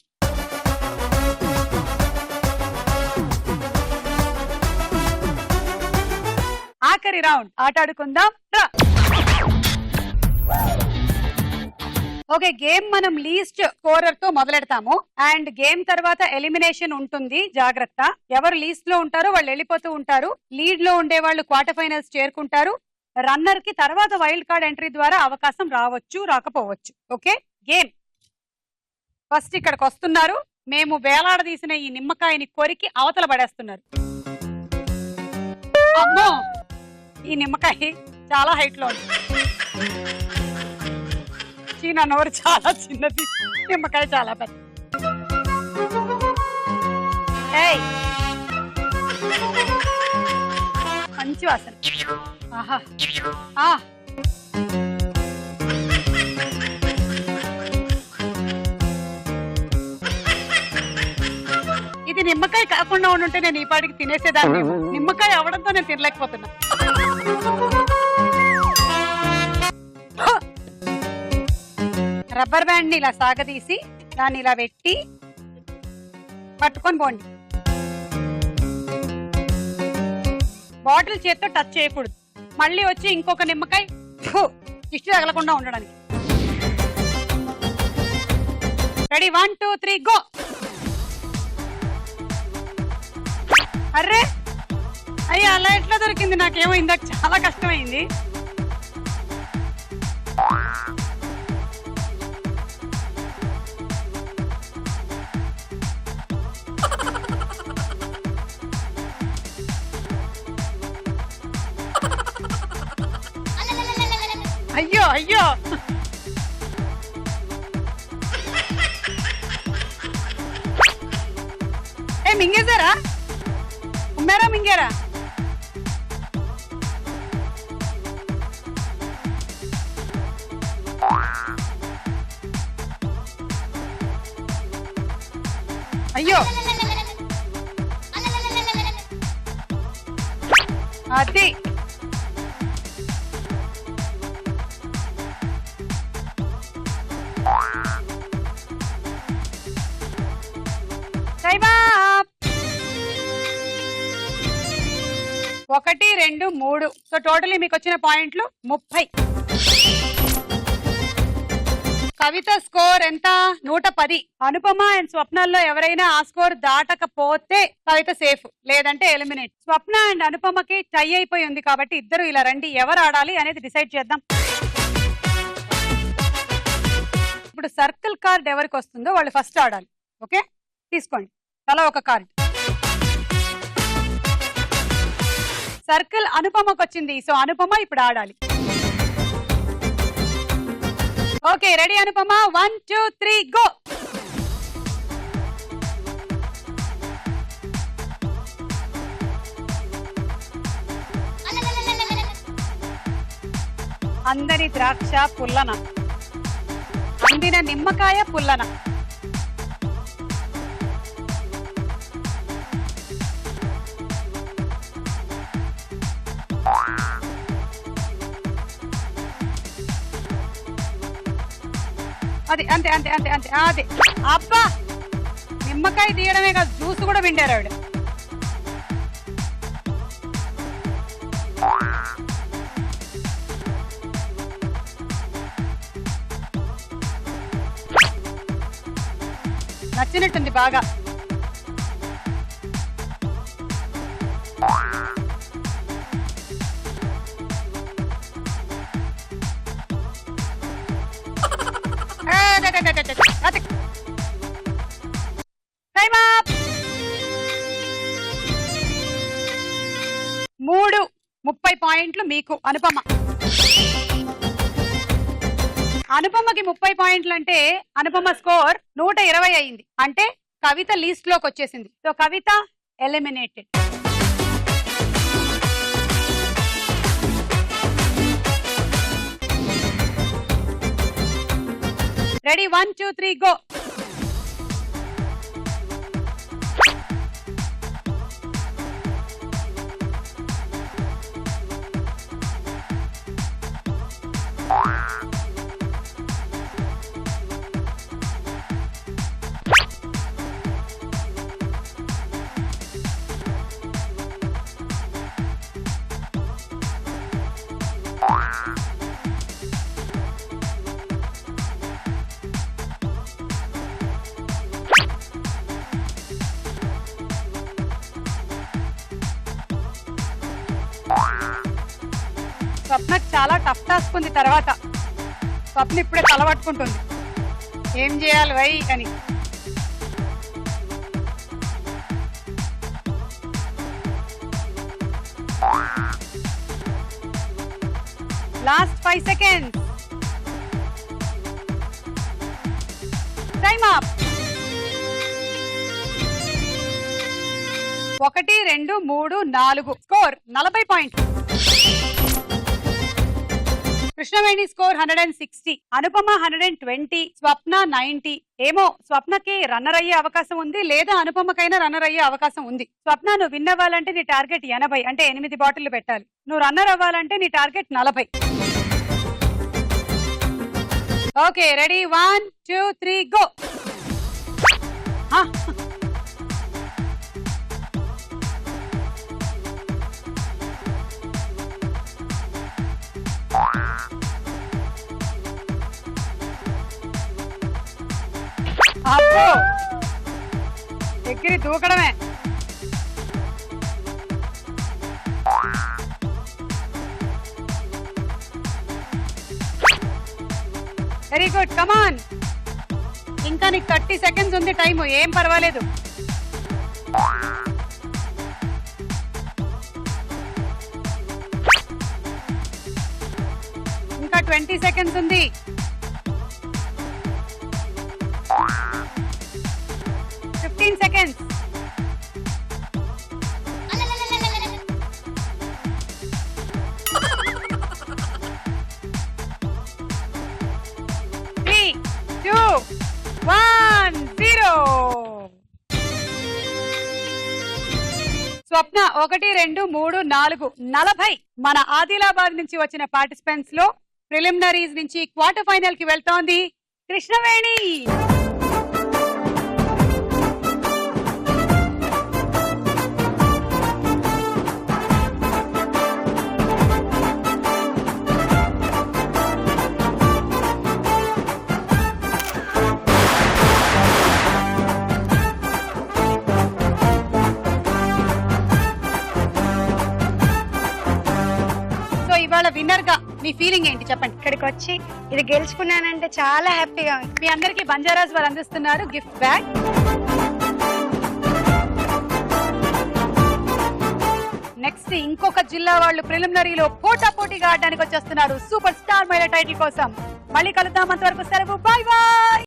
ఆఖరి రౌండ్ ఆటాడుకుందాం. ఓకే, గేమ్ మనం లీస్ట్ స్కోరర్ తో మొదలెడతాము. అండ్ గేమ్ తర్వాత ఎలిమినేషన్ ఉంటుంది, జాగ్రత్త. ఎవరు లీస్ట్ లో ఉంటారో వాళ్ళు వెళ్ళిపోతూ ఉంటారు. లీడ్ లో ఉండే వాళ్ళు క్వార్టర్ ఫైనల్స్ చేరుకుంటారు. రన్నర్ కి తర్వాత వైల్డ్ కార్డ్ ఎంట్రీ ద్వారా అవకాశం రావచ్చు, రాకపోవచ్చు. ఓకే, గేమ్ ఫస్ట్ ఇక్కడికి వస్తున్నారు. మేము వేలాడదీసిన ఈ నిమ్మకాయని కొరికి అవతల పడేస్తున్నారు. అమ్మో, ఈ నిమ్మకాయ చాలా హైట్ లో ఉంది. చీనా నోరు చాలా చిన్నది, నిమ్మకాయ చాలా పెద్ద. ఏయ్, మంచి వాసన. ఆహా, ఇది నిమ్మకాయ కాకుండా ఉండుంటే నేను ఈ పాటికి తినేసేదాన్ని. నిమ్మకాయ అవడంతో నేను తినలేకపోతున్నా. రబ్బర్ బ్యాండ్ ని ఇలా సాగదీసి దాన్ని ఇలా పెట్టి పట్టుకొని పోండి. బాటిల్ చేత్తో టచ్ చేయకూడదు. మళ్ళీ వచ్చి ఇంకొక నిమ్మకాయ దిష్టి తగలకుండా ఉండడానికి. Ready, 1 2 3 go. అర్రే అయ్యా, అలా ఎట్లా దొరికింది? నాకేమో ఇందాక చాలా కష్టమైంది. అయ్యో అయ్యో, ఏ మింగేశారా? ఉమ్మారా మింగారా? అయ్యో, అది ఒకటి 2 3. సో టోటలీ మీకు వచ్చిన పాయింట్లు 30. కవిత స్కోర్ ఎంత? 110. అనుపమ అండ్ స్వప్నాల్లో ఎవరైనా ఆ స్కోర్ దాటకపోతే కవిత సేఫ్, లేదంటే ఎలిమినేట్. స్వప్న అండ్ అనుపమకి టై అయిపోయి ఉంది కాబట్టి ఇద్దరు ఇలా రండి, ఎవరు ఆడాలి అనేది డిసైడ్ చేద్దాం. ఇప్పుడు సర్కిల్ కార్డ్ ఎవరికి వస్తుందో వాళ్ళు ఫస్ట్ ఆడాలి. ఓకే, తీసుకోండి తలా ఒక కార్డ్. సర్కిల్ అనుపమకు వచ్చింది, సో అనుపమ ఇప్పుడు ఆడాలి. Okay, ready Anupama? 1 2 3 గో. అందరి ద్రాక్ష పుల్లన, అందిన నిమ్మకాయ పుల్లన. అది అంతే అంతే అంతే అంతే. అది అబ్బా, నిమ్మకాయ తీయడమే కాదు జ్యూస్ కూడా పిండారు ఆవిడ. నచ్చినట్టుంది బాగా. Time up. 30 పాయింట్లు మీకు. అనుపమ, అనుపమకి 30 పాయింట్లు అంటే అనుపమ స్కోర్ 120 అయింది. అంటే కవిత లీస్ట్ లోకి వచ్చేసింది. So Kavitha eliminated. Ready, 1 2 3 go. స్వప్నకు చాలా టఫ్ టాస్క్ ఉంది తర్వాత. స్వప్న ఇప్పుడే తల పట్టుకుంటుంది ఏం చేయాలి వై అని. Last 5 seconds. Time up. 1 2 3 4 score 40 పాయింట్లు. కృష్ణవేణి స్కోర్ 160, అనుపమ 120, స్వప్న 90. ఏమో స్వప్నకి రన్నర్ అయ్యే అవకాశం ఉంది, లేదా అనుపమకైనా రన్నర్ అయ్యే అవకాశం ఉంది. స్వప్న నువ్వు విన్ అవ్వాలంటే నీ టార్గెట్ 80, అంటే 8 బాటిల్ పెట్టాలి. నువ్వు రన్నర్ అవ్వాలంటే నీ టార్గెట్ 40. Okay ready 1 2 3 go. అబ్బో ఎగిరి దూకడమే. Very good come on. ఇంకా నీకు 30 seconds ఉంది టైము, ఏం పర్వాలేదు. ఇంకా 20 seconds ఉంది. 15 seconds. స్వప్న 1 2 3 4 40. మన ఆదిలాబాద్ నుంచి వచ్చిన పార్టిసిపెంట్స్ లో ప్రిలిమినరీస్ నుంచి క్వార్టర్ ఫైనల్ కి వెళ్తోంది కృష్ణవేణి. ఇవాళ విన్నర్ గా మీ ఫీలింగ్ ఏంటి చెప్పండి. ఇక్కడికి వచ్చి ఇది గెలుచుకున్నానంటే చాలా హ్యాపీగా ఉంది. మీ అందరికి బంజారాస్ వారు అందిస్తున్నారు గిఫ్ట్ బ్యాగ్. నెక్స్ట్ ఇంకొక జిల్లా వాళ్ళు ప్రిలిమినరీలో పోటాపోటీగా ఆడడానికి వచ్చేస్తున్నారు సూపర్ స్టార్ మహిళా టైటిల్ కోసం. మళ్ళీ కలుద్దాం, అంతవరకు సెలవు, బై బై.